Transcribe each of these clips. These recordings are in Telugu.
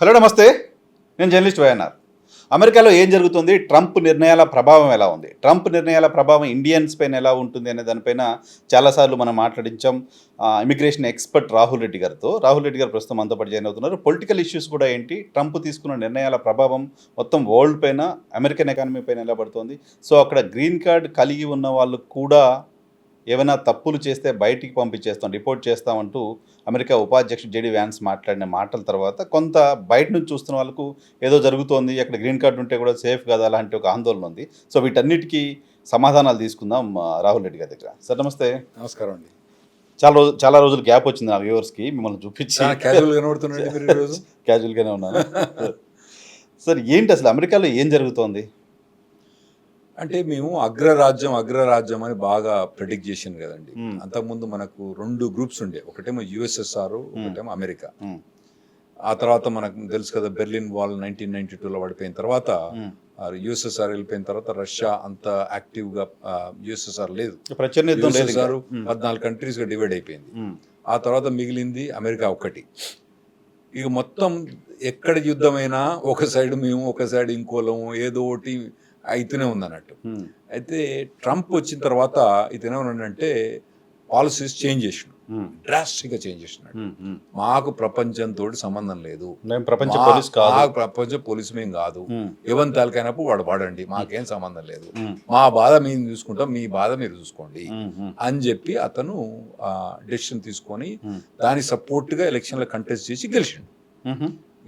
హలో నమస్తే, నేను జర్నలిస్ట్ వైఎన్ఆర్. అమెరికాలో ఏం జరుగుతుంది, ట్రంప్ నిర్ణయాల ప్రభావం ఎలా ఉంది, ట్రంప్ నిర్ణయాల ప్రభావం ఇండియన్స్ పైన ఎలా ఉంటుంది అనే దానిపైన చాలాసార్లు మనం మాట్లాడించాం ఇమిగ్రేషన్ ఎక్స్పర్ట్ రాహుల్ రెడ్డి గారితో. రాహుల్ రెడ్డి గారు ప్రస్తుతం మనతో పాటు జాయిన్ అవుతున్నారు. పొలిటికల్ ఇష్యూస్ కూడా ఏంటి, ట్రంప్ తీసుకున్న నిర్ణయాల ప్రభావం మొత్తం వరల్డ్ పైన, అమెరికన్ ఎకానమీ పైన ఎలా పడుతుంది, సో అక్కడ గ్రీన్ కార్డ్ కలిగి ఉన్న వాళ్ళు కూడా ఏమైనా తప్పులు చేస్తే బయటికి పంపించేస్తాం, రిపోర్ట్ చేస్తామంటూ అమెరికా ఉపాధ్యక్షుడు జేడీ వ్యాన్స్ మాట్లాడిన మాటల తర్వాత కొంత బయట నుంచి చూస్తున్న వాళ్ళకు ఏదో జరుగుతోంది, అక్కడ గ్రీన్ కార్డు ఉంటే కూడా సేఫ్ కదా అలాంటి ఒక ఆందోళన ఉంది. సో వీటన్నిటికీ సమాధానాలు తీసుకుందాం రాహుల్ రెడ్డి గారి దగ్గర. సార్ నమస్తే. నమస్కారం అండి. చాలా రోజులు గ్యాప్ వచ్చింది నా వ్యూవర్స్కి, మిమ్మల్ని చూపించి క్యాజువల్గానే ఉన్నాను. సార్ ఏంటి అసలు అమెరికాలో ఏం జరుగుతోంది? అంటే మేము అగ్రరాజ్యం అని బాగా ప్రెడిక్ట్ చేసింది కదండి. అంతకుముందు మనకు రెండు గ్రూప్స్ ఉండే, ఒకటేమో యుఎస్ఎస్ఆర్, ఒకటేమో అమెరికా. ఆ తర్వాత మనకు తెలుసు కదా, బెర్లిన్ వాల్ 1992లో పడిపోయిన తర్వాత యుఎస్ఎస్ఆర్ వెళ్ళిపోయిన తర్వాత రష్యా అంత యాక్టివ్ గా యుఎస్ఎస్ఆర్ లేదు. యుఎస్ఎస్ఆర్ 14 కంట్రీస్ గా డివైడ్ అయిపోయింది. ఆ తర్వాత మిగిలింది అమెరికా ఒక్కటి. ఇక మొత్తం ఎక్కడ యుద్ధమైనా ఒక సైడ్ మేము, ఒక సైడ్ ఇంకోలం, ఏదో ఒకటి అయితేనే ఉందన్నట్టు. అయితే ట్రంప్ వచ్చిన తర్వాత ఇతనేమన్నాడంటే పాలసీస్ చేంజ్ చేసినాడు, డ్రాస్టిక్గా చేంజ్ చేసినాడు. మాకు ప్రపంచంతో సంబంధం లేదు, ప్రపంచ పోలీసు మేము కాదు, ఎవరి తాలకైనప్పుడు వాడు వాడండి, మాకేం సంబంధం లేదు, మా బాధ మేము చూసుకుంటాం, మీ బాధ మీరు చూసుకోండి అని చెప్పి అతను డెసిషన్ తీసుకొని దాని సపోర్ట్గా ఎలక్షన్లో కంటెస్ట్ చేసి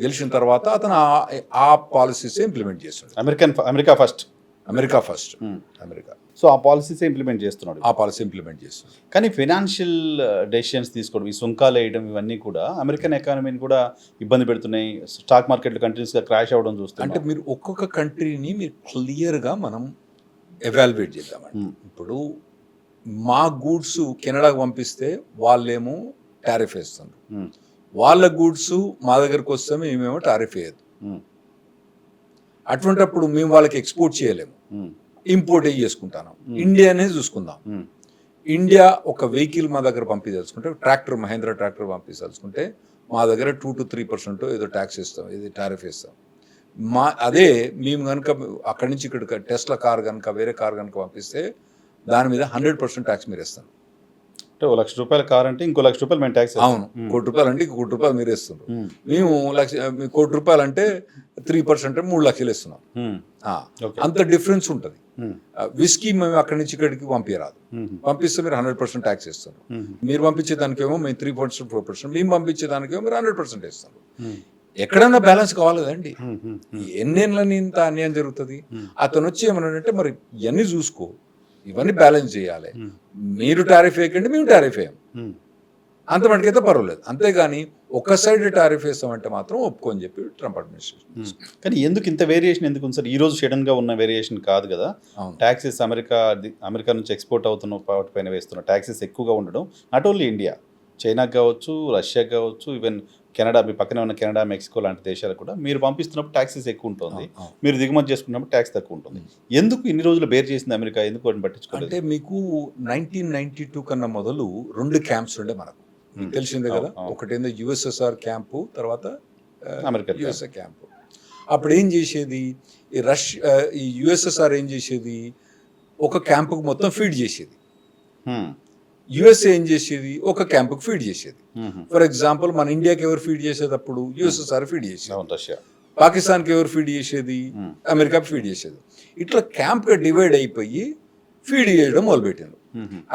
గెలిచిన తర్వాత అతను ఆ పాలసీస్ ఇంప్లిమెంట్ చేస్తున్నాడు. America first. సో ఆ పాలసీస్ ఇంప్లిమెంట్ చేస్తున్నాడు. కానీ ఫైనాన్షియల్ డెసిషన్స్ తీసుకోవడం, ఈ సుంకాలు వేయడం, ఇవన్నీ కూడా అమెరికన్ ఎకానమీని కూడా ఇబ్బంది పెడుతున్నాయి. స్టాక్ మార్కెట్లు కంట్రీస్గా క్రాష్ అవ్వడం చూస్తాం. అంటే మీరు ఒక్కొక్క కంట్రీని మీరు క్లియర్గా మనం ఎవాల్యుయేట్ చేద్దామండి. ఇప్పుడు మా గూడ్స్ కెనడాకు పంపిస్తే వాళ్ళేమో టారిఫ్ వేస్తున్నారు, వాళ్ళ గూడ్స్ మా దగ్గరకు వస్తే మేమేమో టారిఫ్ వేయద్దు. అటువంటిప్పుడు మేము వాళ్ళకి ఎక్స్పోర్ట్ చేయలేము, ఇంపోర్ట్ చేసుకుంటాను. ఇండియానే చూసుకుందాం. ఇండియా ఒక వెహికల్ మా దగ్గర పంపించాల్సుకుంటే, మహేంద్ర ట్రాక్టర్ పంపించాల్సుకుంటే మా దగ్గర 2 to 3% ఏదో ట్యాక్స్ ఇస్తాం, ఇది టారిఫ్ ఇస్తాం. అదే మేము కనుక అక్కడి నుంచి ఇక్కడ టెస్లా కార్ కనుక, వేరే కార్ కనుక పంపిస్తే దాని మీద 100% ట్యాక్స్ మీరు ఇస్తాను. అంటే ₹1,00,000 కార్ అంటే ఇంకో ₹1,00,000 మేము ట్యాక్స్. అవును, ₹1,00,000 అంటే ₹1,00,000 మీరు ఇస్తున్నారు. మేము ₹1,00,000 అంటే 3% ₹3,00,000 ఇస్తున్నాం. అంత డిఫరెన్స్ ఉంటుంది. విస్కీ మేము అక్కడి నుంచి ఇక్కడికి పంపించరాదు, పంపిస్తే మీరు 100% ట్యాక్స్ ఇస్తున్నారు. మీరు పంపించే దానికేమో మేము 3%, 4%, మేము పంపించే దానికేమో మీరు 100% ఇస్తున్నారు. ఎక్కడన్నా బ్యాలెన్స్ కావాలి కదండి. ఎన్నేళ్ళని ఇంత అన్యాయం జరుగుతుంది. అతను వచ్చి ఏమన్నాడంటే, మరి ఇవన్నీ చూసుకో, ఇవన్నీ బ్యాలెన్స్ చేయాలి, మీరు టారిఫ్ వేయకండి, మేము టారిఫ్ వేయం, అంత మటుకైతే పర్వాలేదు. అంతేగాని ఒక సైడ్ టారిఫ్ వేస్తామంటే మాత్రం ఒప్పుకొని చెప్పి ట్రంప్ అడ్మినిస్ట్రేషన్. కానీ ఎందుకు ఇంత వేరియేషన్ ఎందుకు ఉంది సార్? ఈ రోజు సడన్గా ఉన్న వేరియేషన్ కాదు కదా. ట్యాక్సెస్ అమెరికా నుంచి ఎక్స్పోర్ట్ అవుతున్న వాటిపైన వేస్తున్న ట్యాక్సెస్ ఎక్కువగా ఉండడం, నాట్ ఓన్లీ ఇండియా, చైనాకి కావచ్చు, రష్యాకి కావచ్చు, ఈవెన్ కెనడా, మీ పక్కనే ఉన్న కెనడా, మెక్సికో లాంటి దేశాలకు కూడా మీరు పంపిస్తున్నప్పుడు ట్యాక్సెస్ ఎక్కువ ఉంటుంది, మీరు దిగుమతి చేసుకున్నప్పుడు ట్యాక్స్ తక్కువ ఉంటుంది. ఎందుకు ఇన్ని రోజులు బేర్ చేసింది అమెరికా? ఎందుకు వాటిని పట్టించుకోలేదు? అంటే మీకు 1992 కన్నా మొదలు 2 క్యాంప్స్ ఉండే మనకు, మీకు తెలిసిందే కదా. ఒకటేందో యుఎస్ఎస్ఆర్ క్యాంపు, తర్వాత అమెరికా యుఎస్ఏ క్యాంపు. అప్పుడు ఏం చేసేది, ఈ యుఎస్ఎస్ఆర్ ఏం చేసేది, ఒక క్యాంపుకు మొత్తం ఫీడ్ చేసేది. యుఎస్ఏ ఏం చేసేది, ఒక క్యాంపుకి ఫీడ్ చేసేది. ఫర్ ఎగ్జాంపుల్ మన ఇండియాకి ఎవరు ఫీడ్ చేసేటప్పుడు యుఎస్ఎస్ఆర్ ఫీడ్ చేసేది, పాకిస్తాన్కి ఎవరు ఫీడ్ చేసేది, అమెరికాకి ఫీడ్ చేసేది. ఇట్లా క్యాంప్గా డివైడ్ అయిపోయి ఫీడ్ చేయడం మొదలుపెట్టింది.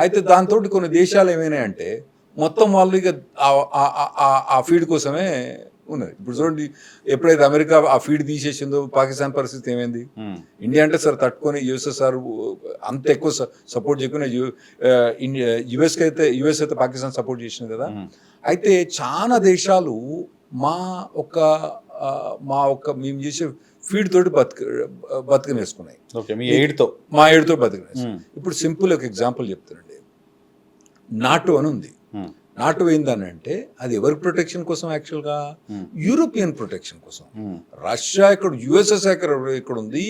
అయితే దాంతో కొన్ని దేశాలు ఏమైనాయంటే మొత్తం వాళ్ళు ఇక ఆ ఫీడ్ కోసమే ఉన్నది. ఇప్పుడు చూడండి, ఎప్పుడైతే అమెరికా ఆ ఫీడ్ తీసేసిందో పాకిస్తాన్ పరిస్థితి ఏమైంది. ఇండియా అంటే సరే తట్టుకొని, యుఎస్ఎస్ఆర్ అంత ఎక్కువ సపోర్ట్ చేయకుండా, యుఎస్ అయితే పాకిస్తాన్ సపోర్ట్ చేసింది కదా. అయితే చాలా దేశాలు మా ఒక్క మేము చేసే ఫీడ్ తోటి బతికనేసుకున్నాయి, మా ఎయిడ్తో బతికనేసుకున్నాయి. ఇప్పుడు సింపుల్ ఒక ఎగ్జాంపుల్ చెప్తానండి. నాటో అని ఉంది. నాటో ఏందని అంటే అది ఎవరి ప్రొటెక్షన్ కోసం, యాక్చువల్గా యూరోపియన్ ప్రొటెక్షన్ కోసం. రష్యా ఇక్కడ, యుఎస్ఎస్ ఇక్కడ ఉంది,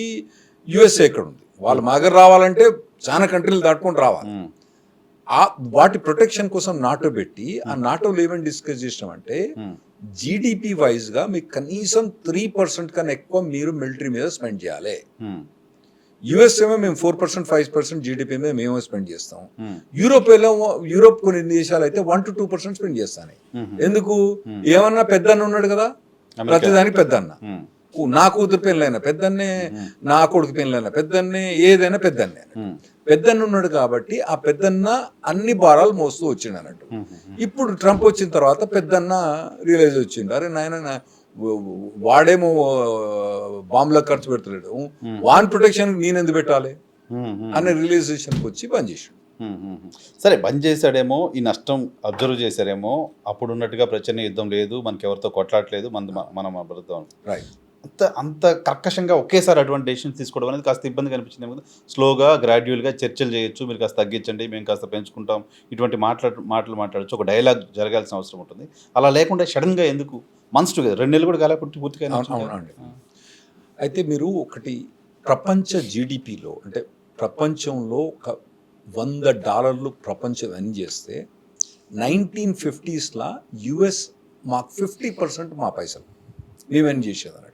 యుఎస్ఏ ఇక్కడ ఉంది. వాళ్ళు మాగర్ రావాలంటే చాలా కంట్రీలు దాటుకొని రావాలి. వాటి ప్రొటెక్షన్ కోసం నాటో పెట్టి ఆ నాటోలో ఏమని డిస్కస్ చేసినామంటే జీడిపి వైజ్ గా మీకు కనీసం 3% కన్నా ఎక్కువ మీరు మిలిటరీ మీద స్పెండ్ చేయాలి. యుఎస్ ఏమో మేము 4% 5% జీడిపి మీద మేము స్పెండ్ చేస్తాం. యూరోప్ కొన్ని దేశాలు అయితే 1 to 2% స్పెండ్ చేస్తాను. ఎందుకు? ఏమన్నా పెద్దన్న ఉన్నాడు కదా, ప్రతిదానికి పెద్దన్న. నా కూతురు పెళ్ళైనా పెద్దన్నే, నా కొడుకు పెళ్ళైనా పెద్దన్నే, ఏదైనా పెద్దన్నే. పెద్దన్న ఉన్నాడు కాబట్టి ఆ పెద్దన్న అన్ని భారాలు మోస్తూ వచ్చిండు అన్నట్టు. ఇప్పుడు ట్రంప్ వచ్చిన తర్వాత పెద్దన్న రియలైజ్ వచ్చిండు, అరే నాయన వాడేమో బాంబులో ఖర్చు పెడతలేడు, వాన్ ప్రొటెక్షన్ నేను ఎందుకు పెట్టాలి అనే రియలైజేషన్కి వచ్చి బంద్ చేసాడు. సరే, బంద్ చేశాడేమో, ఈ నష్టం అబ్జర్వ్ చేశారేమో, అప్పుడు ఉన్నట్టుగా ప్రచన్న యుద్ధం లేదు, మనకి ఎవరితో కొట్లాడలేదు, మనం అబద్ధం. రైట్. అంత కర్కశంగా ఒకేసారి అటువంటి డెసిషన్స్ తీసుకోవడం అనేది కాస్త ఇబ్బంది కనిపించింది కదా. స్లోగా గ్రాడ్యువల్గా చర్చలు చేయొచ్చు, మీరు కాస్త తగ్గించండి, మేము కాస్త పెంచుకుంటాం, ఇటువంటి మాటలు మాట్లాడచ్చు, ఒక డైలాగ్ జరగాల్సిన అవసరం ఉంటుంది. అలా లేకుండా సడన్గా ఎందుకు మంత్స్ టుగెదర్ 2 నెలలు కూడా కాలే పూర్తిగా. అవునండి. అయితే మీరు ఒకటి, ప్రపంచ జీడిపిలో అంటే ప్రపంచంలో $100 ప్రపంచం ఎర్న్ చేస్తే 1950s యుఎస్ మాకు 50% మా పైసలు మేము ఎర్న్ చేసేది అన్నట్టు.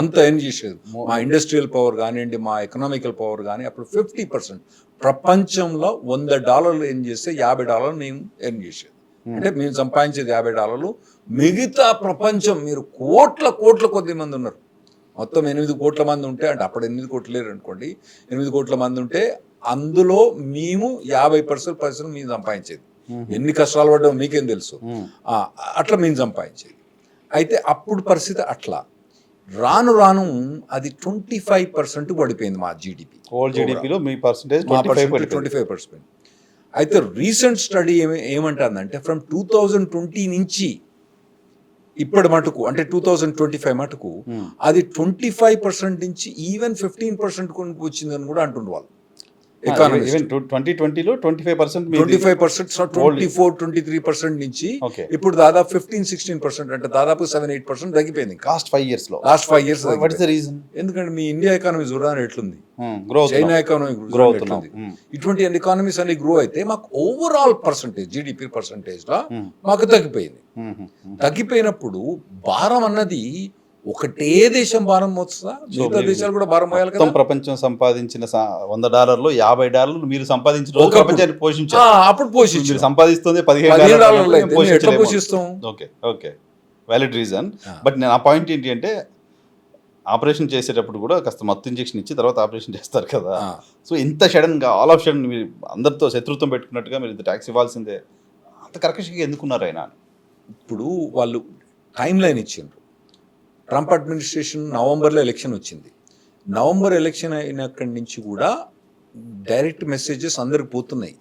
అంత ఎర్న్ చేసేది. మా ఇండస్ట్రియల్ పవర్ కానివ్వండి, మా ఎకనామికల్ పవర్ కానీ అప్పుడు 50%. ప్రపంచంలో $100 ఎర్న్ చేస్తే $50 మేము ఎర్న్ చేసేది. అంటే మేము సంపాదించేది $50. మిగతా ప్రపంచం మీరు కోట్ల కొద్ది మంది ఉన్నారు. మొత్తం 8 కోట్ల మంది ఉంటే, అంటే అప్పుడు 8 కోట్లు లేరు అనుకోండి, 8 కోట్ల మంది ఉంటే అందులో మేము 50% మేము సంపాదించేది. ఎన్ని కష్టాలు పడ్డామో మీకేం తెలుసు. అట్లా మేము సంపాదించేది. అయితే అప్పుడు పరిస్థితి అట్లా. రాను అది 25% పడిపోయింది మా జీడిపి. జీడిపిలో మీ పర్సెంటేజ్ 25%. అయితే రీసెంట్ స్టడీ ఏమంటుందంటే ఫ్రమ్ 2020 నుంచి ఇప్పటి మటుకు, అంటే 2025 మటుకు అది 25% నుంచి ఈవెన్ 15% వచ్చిందని కూడా అంటుండ్రు వాళ్ళు. 2020లో 25%, 24-23% నుంచి ఇప్పుడు దాదాపు 15-16%, అంటే దాదాపు 7-8% తగ్గిపోయింది లాస్ట్ 5 years లో. What is the reason? ఎందుకంటే మీ ఇండియా ఎకానమీ చూడడానికి ఎట్లుంది, చైనా ఎకానమీ గ్రో అవుతుంది. ఇటువంటి ఎకానమీస్ అన్ని గ్రో అయితే మాకు ఓవరాల్ పర్సంటేజ్, జీడిపి పర్సంటేజ్ లా మాకు తగ్గిపోయింది. తగ్గిపోయినప్పుడు భారం అన్నది ఒకటే దేశం భారం మోస్తుందా? మిగతా దేశాలు కూడా భారం మోయాలి కదా. ప్రపంచం సంపాదించిన $100 $50 మీరు సంపాదించిన ప్రపంచాన్ని పోషించారు. అప్పుడు పోషించారు. సంపాదిస్తుంది $15. ఎట్లా పోషిస్తాం? Okay, valid reason. బట్ నేను ఆ పాయింట్ ఏంటి అంటే, ఆపరేషన్ చేసేటప్పుడు కూడా కాస్త మత్తు ఇంజెక్షన్ ఇచ్చి తర్వాత ఆపరేషన్ చేస్తారు కదా. సో ఇంత సడన్గా ఆల్ ఆఫ్ సడన్ మీరు అందరితో శత్రుత్వం పెట్టుకున్నట్టుగా మీరు ఇంత ట్యాక్స్ ఇవ్వాల్సిందే, అంత కర్కశంగా ఎందుకున్నారు ఆయన? ఇప్పుడు వాళ్ళు టైం లైన్ ఇచ్చిండ్రు. ట్రంప్ అడ్మినిస్ట్రేషన్ నవంబర్లో ఎలక్షన్ వచ్చింది. నవంబర్ ఎలక్షన్ అయినక్కడి నుంచి కూడా డైరెక్ట్ మెసేజెస్ అందరికి పోతున్నాయి.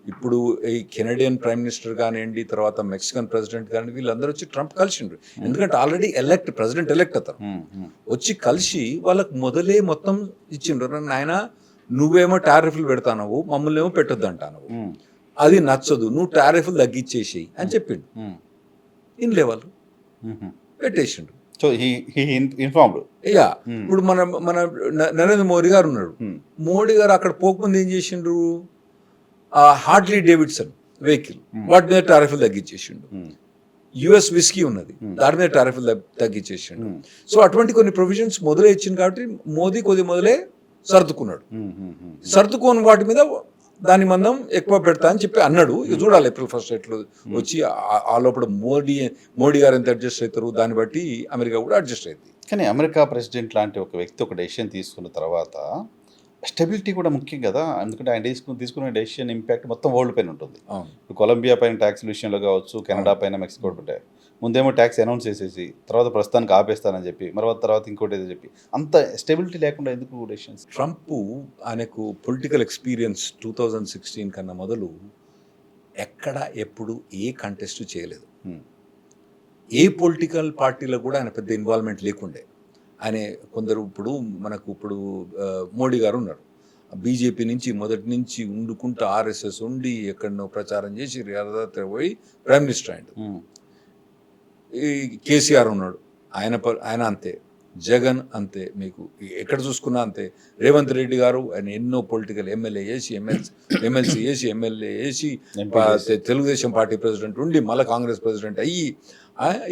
ఇప్పుడు ఈ కెనడియన్ ప్రైమ్ మినిస్టర్ కానివ్వండి, తర్వాత మెక్సికన్ ప్రెసిడెంట్ కానివ్వండి, వీళ్ళందరూ వచ్చి ట్రంప్ కలిసిండ్రు. ఎందుకంటే ఆల్రెడీ ప్రెసిడెంట్ ఎలెక్ట్ అతను వచ్చి కలిసి వాళ్ళకు మొదలే మొత్తం ఇచ్చిండ్రు. నాయన నువ్వేమో టారిఫ్లు పెడతావు, మమ్మల్ని ఏమో పెట్టొద్దు అంటావు, అది నచ్చదు, నువ్వు టారిఫ్లు తగ్గించేసేయి అని చెప్పిండు. ఇన్లే వాళ్ళు పెట్టేసిండు. So he informed. ఇప్పుడు మన నరేంద్ర మోడీ గారు ఉన్నాడు. మోడీ గారు అక్కడ పోకముందు ఏం చేసిండ్రు, హార్ట్లీ డేవిడ్సన్ వెహికల్ వాటి మీద టారిఫ్లు తగ్గించేసిండు. యుఎస్ విస్కీ ఉన్నది, దాని మీద టారిఫ్లు తగ్గించేసిండు. సో అటువంటి కొన్ని ప్రొవిజన్స్ మొదలే ఇచ్చింది కాబట్టి మోదీ మొదలే సర్దుకున్నాడు. సర్దుకోని వాటి మీద దాని మందం ఎక్కువ పెడతా అని చెప్పి అన్నాడు. ఇది చూడాలి April 1 ఎట్లు వచ్చి ఆ లోపల మోడీ గారు ఎంత అడ్జస్ట్ అవుతారు, దాన్ని బట్టి అమెరికా కూడా అడ్జస్ట్ అవుతుంది. కానీ అమెరికా ప్రెసిడెంట్ లాంటి ఒక వ్యక్తి ఒక డెసిషన్ తీసుకున్న తర్వాత స్టెబిలిటీ కూడా ముఖ్యం కదా. ఎందుకంటే ఆయన తీసుకునే డెసిషన్ ఇంపాక్ట్ మొత్తం వరల్డ్ పైన ఉంటుంది. ఇప్పుడు కొలంబియా పైన ట్యాక్స్ విషయంలో కావచ్చు, కెనడా పైన, మెక్సికో ఉంటాయి. ముందేమో ట్యాక్స్ అనౌన్స్ చేసేసి తర్వాత ప్రస్తుతానికి ఆపేస్తానని చెప్పి తర్వాత ఇంకోటి ఏదో చెప్పి అంత స్టెబిలిటీ లేకుండా ఎందుకు డెసిషన్స్? ట్రంప్ ఆయనకు పొలిటికల్ ఎక్స్పీరియన్స్ 2016 కన్నా మొదలు ఎక్కడ ఎప్పుడు ఏ కంటెస్ట్ చేయలేదు. ఏ పొలిటికల్ పార్టీలో కూడా ఆయన పెద్ద ఇన్వాల్వ్మెంట్ లేకుండే. ఆయన కొందరు ఇప్పుడు మోడీ గారు ఉన్నారు, బీజేపీ నుంచి మొదటి నుంచి ఉండుకుంటూ ఆర్ఎస్ఎస్ ఉండి ఎక్కడనో ప్రచారం చేసి అర్ధరాత్రి పోయి ప్రైమ్ మినిస్టర్ అయ్యాడు. ఈ కేసీఆర్ ఉన్నాడు, ఆయన అంతే. జగన్ అంతే, మీకు ఎక్కడ చూసుకున్నా అంతే. రేవంత్ రెడ్డి గారు ఆయన ఎన్నో పొలిటికల్ ఎమ్మెల్యే చేసి ఎమ్మెల్సీ చేసి ఎమ్మెల్యే చేసి తెలుగుదేశం పార్టీ ప్రెసిడెంట్ ఉండి మళ్ళీ కాంగ్రెస్ ప్రెసిడెంట్ అయ్యి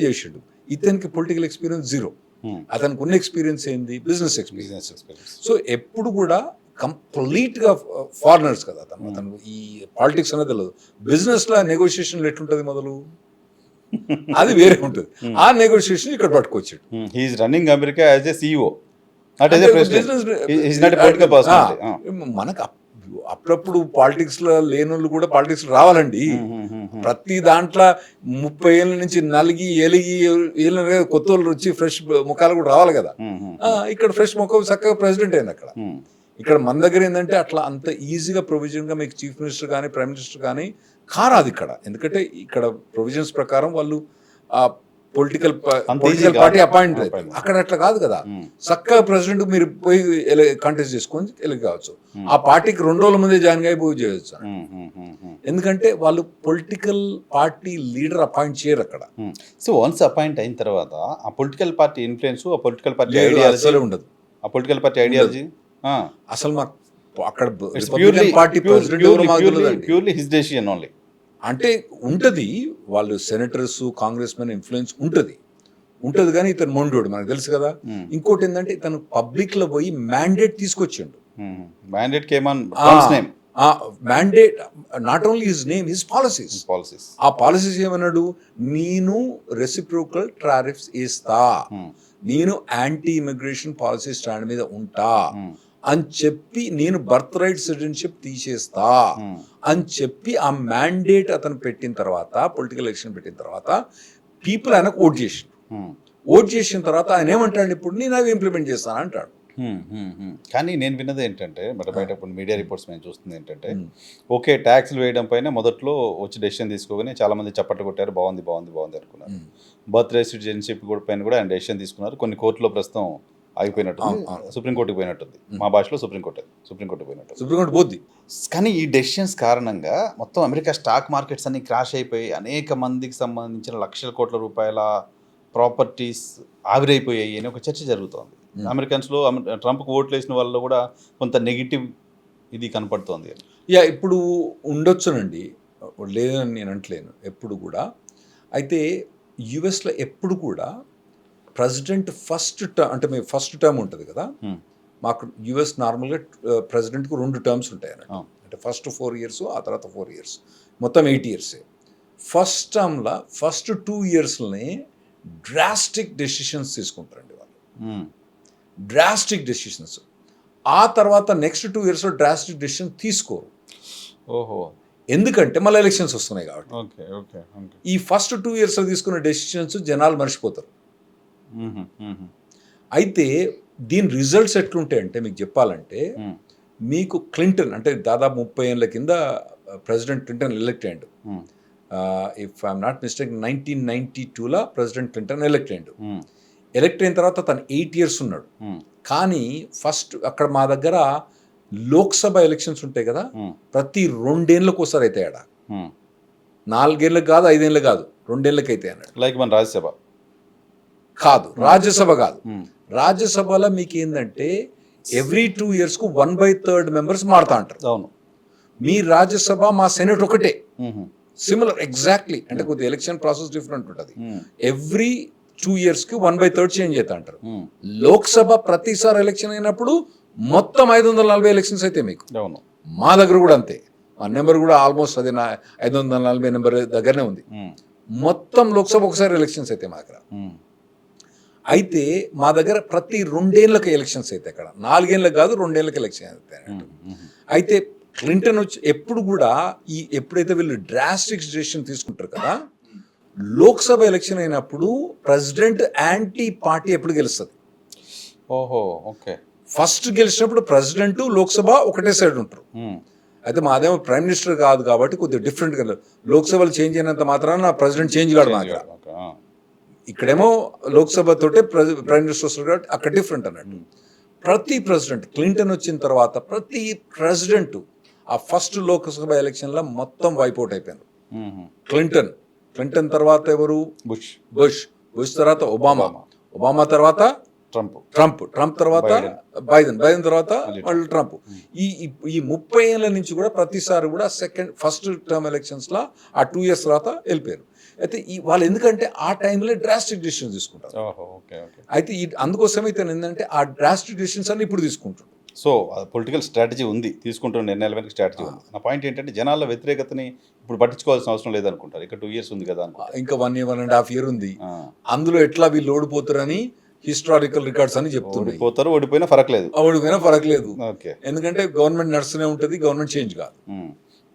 చేసాడు. ఇతనికి పొలిటికల్ ఎక్స్పీరియన్స్ జీరో. అతనికి ఉన్న ఎక్స్పీరియన్స్ ఏంది? Business experience. సో ఎప్పుడు కూడా కంప్లీట్గా ఫారినర్స్ కదా అతను ఈ పాలిటిక్స్ అనేది తెలియదు. బిజినెస్లో నెగోషియేషన్లు ఎట్లుంటుంది మొదలు, అది వేరే ఉంటుంది. ఆ నెగోషియేషన్ ఇక్కడ పట్టుకొచ్చాడు. He is running America as a CEO, not as a president. He is not a political personality. మనకు అప్పుడప్పుడు పాలిటిక్స్ లో లేని వాళ్ళు కూడా పాలిటిక్స్ రావాలండి. ప్రతి దాంట్లో 30 ఏళ్ళ నుంచి నలిగి ఎలిగి కొత్త వాళ్ళు వచ్చి ఫ్రెష్ ముఖాలు కూడా రావాలి కదా. ఇక్కడ ఫ్రెష్ ముఖం చక్కగా ప్రెసిడెంట్ అయింది అక్కడ. ఇక్కడ మన దగ్గర ఏంటంటే అట్లా అంత ఈజీగా ప్రొవిజన్గా మీకు చీఫ్ మినిస్టర్ కానీ ప్రైమ్ మినిస్టర్ కానీ కారాదు ఇక్కడ. ఎందుకంటే ఇక్కడ ప్రొవిజన్స్ ప్రకారం వాళ్ళు పొలిటికల్ పార్టీ అపాయింట్ అవుతారు. అక్కడ అట్లా కాదు కదా. చక్కగా ప్రెసిడెంట్ మీరు పోయి కంటెస్ట్ చేసుకొని ఎలిగి కావచ్చు. ఆ పార్టీకి 2 రోజుల ముందే జాయిన్ అయి పోయి చేయొచ్చు. ఎందుకంటే వాళ్ళు పొలిటికల్ పార్టీ లీడర్ అపాయింట్ చేయరు అక్కడ. సో వన్స్ అపాయింట్ అయిన తర్వాత ఆ పొలిటికల్ పార్టీ ఇన్ఫ్లుయెన్స్, ఆ పొలిటికల్ పార్టీ ఐడియాలజీ ఉండదు. ఆ పొలిటికల్ పార్టీ ఐడియాలజీ అసలు మాకు అక్కడ party purely his decision only. అంటే ఉంటది, వాళ్ళు సెనేటర్స్ కాంగ్రెస్ మెన్ ఇన్ఫ్లుయెన్స్ ఉంటది కానీ ఇతను మొండోడు మనకు తెలుసు కదా. ఇంకోటి ఏంటంటే ఇతను పబ్లిక్ లో పోయి మ్యాండేట్ తీసుకొచ్చిండు. Mandate came on name. Mandate not only his name, his policies. ఆ పాలసీస్ ఏమన్నాడు? నేను రెసిప్రోకల్ టారిఫ్స్ ఇస్తా, నేను యాంటీ ఇమిగ్రేషన్ పాలసీ స్టాండ్ మీద ఉంటా అని చెప్పి, నేను బర్త్ రైట్ సిటిజన్షిప్ తీసేస్తా అని చెప్పి ఆ మ్యాండేట్ అతను పెట్టిన తర్వాత, పొలిటికల్ ఎలక్షన్ పెట్టిన తర్వాత పీపుల్ ఆయనకు ఓట్ చేసిన తర్వాత ఆయన ఏమంటాడు? ఇప్పుడు నేను అవి ఇంప్లిమెంట్ చేస్తాను అంటాడు. కానీ నేను విన్నది ఏంటంటే, బయట ఇప్పుడు మీడియా రిపోర్ట్స్ మేము చూస్తుంది ఏంటంటే, ఓకే ట్యాక్స్లు వేయడం పైన మొదట్లో వచ్చి డెసిషన్ తీసుకోగానే చాలా మంది చప్పట్లు కొట్టారు, బాగుంది అనుకున్నారు. బర్త్ రైట్ సిటిజన్షిప్ పైన కూడా ఆయన డెసిషన్ తీసుకున్నారు. కొన్ని కోర్టులో ప్రస్తుతం ఆగిపోయినట్టుంది, సుప్రీంకోర్టుకి పోయినట్టుంది. మా భాషలో సుప్రీంకోర్టు పోద్ది. కానీ ఈ డెసిషన్స్ కారణంగా మొత్తం అమెరికా స్టాక్ మార్కెట్స్ అన్ని క్రాష్ అయిపోయి అనేక మందికి సంబంధించిన లక్షల కోట్ల రూపాయల ప్రాపర్టీస్ ఆవిరైపోయాయి అని ఒక చర్చ జరుగుతోంది. అమెరికన్స్లో ట్రంప్కి ఓట్లు వేసిన వాళ్ళలో కూడా కొంత నెగిటివ్ ఇది కనపడుతోంది. ఇప్పుడు ఉండొచ్చునండి, లేదని నేను అంటలేను ఎప్పుడు కూడా. అయితే యుఎస్లో ఎప్పుడు కూడా ప్రెసిడెంట్ ఫస్ట్ టర్మ్ ఉంటుంది కదా. మాకు యుఎస్ నార్మల్గా ప్రెసిడెంట్కు 2 టర్మ్స్ ఉంటాయి అన్నట్టు. అంటే ఫస్ట్ 4 years, ఆ తర్వాత 4 years, మొత్తం 8 years. ఫస్ట్ టర్మ్లో ఫస్ట్ 2 yearsలోనే డ్రాస్టిక్ డెసిషన్స్ తీసుకుంటారండి వాళ్ళు, డ్రాస్టిక్ డెసిషన్స్. ఆ తర్వాత నెక్స్ట్ 2 yearsలో డ్రాస్టిక్ డెసిషన్ తీసుకోరు. ఎందుకంటే మళ్ళీ ఎలక్షన్స్ వస్తున్నాయి కాబట్టి. ఈ ఫస్ట్ 2 yearsలో తీసుకున్న డెసిషన్స్ జనాలు మర్చిపోతారు. అయితే దీని రిజల్ట్స్ ఎట్లుంటాయి అంటే, మీకు చెప్పాలంటే, మీకు క్లింటన్ అంటే దాదాపు 30 ఏళ్ళ కింద ప్రెసిడెంట్ క్లింటన్ ఎలెక్ట్ అయ్యాడు. ఇఫ్ ఐఎమ్ నాట్ మిస్టేక్ 1992లో ప్రెసిడెంట్ క్లింటన్ ఎలెక్ట్ అయ్యాడు. ఎలెక్ట్ అయిన తర్వాత తను 8 years ఉన్నాడు. కానీ ఫస్ట్ అక్కడ మా దగ్గర లోక్సభ ఎలక్షన్స్ ఉంటాయి కదా, ప్రతి 2 ఏళ్ళకి ఒకసారి అవుతాయి. ఆడ 4 ఏళ్ళకి కాదు, 5 ఏళ్ళకి కాదు, 2 ఏళ్ళకి అయితే అన్నాడు. లైక్ మన రాజ్యసభ కాదు, రాజ్యసభ కాదు. రాజ్యసభలో మీకు ఏంటంటే ఎవ్రీ 2 yearsకు 1/3 members మారుతా అంటారు. అవును, మీ రాజ్యసభ మా సెనెట్ ఒకటే, సిమిలర్ ఎగ్జాక్ట్లీ. అంటే కొద్ది ఎలక్షన్ ప్రాసెస్ డిఫరెంట్ ఉంటుంది. ఎవ్రీ 2 yearsకి 1/3 చేంజ్ అవుతా అంటారు. లోక్సభ ప్రతిసారి ఎలక్షన్ అయినప్పుడు మొత్తం 540 ఎలక్షన్స్ అయితే మీకు. మా దగ్గర కూడా అంతే, మా నెంబర్ కూడా ఆల్మోస్ట్ అది నా 540 నెంబర్ దగ్గరనే ఉంది. మొత్తం లోక్సభ ఒకసారి ఎలక్షన్స్ అయితే మా దగ్గర. అయితే మా దగ్గర ప్రతి 2 ఏళ్ళకి ఎలక్షన్స్ అయితే, అక్కడ 4 ఏళ్ళకి కాదు, 2 ఏళ్ళకి ఎలక్షన్ అయితే. అయితే క్లింటన్ వచ్చి ఎప్పుడు కూడా ఎప్పుడైతే వీళ్ళు డ్రాస్టిక్ డెసిషన్ తీసుకుంటారు కదా, లోక్సభ ఎలక్షన్ అయినప్పుడు ప్రెసిడెంట్ యాంటీ పార్టీ ఎప్పుడు గెలుస్తుంది. ఫస్ట్ గెలిచినప్పుడు ప్రెసిడెంట్ లోక్సభ ఒకటే సైడ్ ఉంటారు. అయితే మాదేమో ప్రైమ్ మినిస్టర్ కాదు కాబట్టి కొద్దిగా డిఫరెంట్గా, లోక్సభలో చేంజ్ అయినంత మాత్రాన ప్రెసిడెంట్ చేంజ్ కాదు మా దగ్గర. ఇక్కడేమో లోక్సభ తోటే ప్రైమ్ మినిస్టర్ వస్తారు కాబట్టి అక్కడ డిఫరెంట్ అన్నట్టు. ప్రతి ప్రెసిడెంట్ క్లింటన్ వచ్చిన తర్వాత ప్రతి ప్రెసిడెంట్ ఆ ఫస్ట్ లోక్సభ ఎలక్షన్లో మొత్తం వైపౌట్ అయిపోయారు. క్లింటన్ తర్వాత ఎవరు? బుష్ తర్వాత ఒబామా తర్వాత ట్రంప్ తర్వాత బైడెన్ తర్వాత మళ్ళీ ట్రంప్. ఈ 30 ఏళ్ళ నుంచి కూడా ప్రతిసారి కూడా ఫస్ట్ టర్మ్ ఎలక్షన్స్ లా ఆ 2 years తర్వాత వెళ్ళిపోయారు. అయితే వాళ్ళు ఎందుకంటే ఆ టైంలో డ్రాస్టిక్ డిసిషన్స్ తీసుకుంటారు. అయితే అందుకోసం అయితే ఏంటంటే ఆ డ్రాస్టిక్ డిసిషన్స్ అన్ని ఇప్పుడు తీసుకుంటారు. సో పొలిటికల్ స్ట్రాటజీ ఉంది, తీసుకుంటున్న నిర్ణయాల వెనక స్ట్రాటజీ ఉంది. నా పాయింట్ ఏంటంటే జనాల వ్యతిరేకతని ఇప్పుడు పట్టించుకోవాల్సిన అవసరం లేదనుకుంటారు. ఇక 2 years ఉంది కదా అనుకుంటారు. ఇంకా 1.5 years ఉంది. అందులో ఎట్లా వీళ్ళు ఓడిపోతారని హిస్టారికల్ రికార్డ్స్ అని చెప్తున్నారు. ఓడిపోయినా ఫరక్ లేదు. ఎందుకంటే గవర్నమెంట్ నడుస్తూనే ఉంటుంది, గవర్నమెంట్ చేంజ్ కాదు.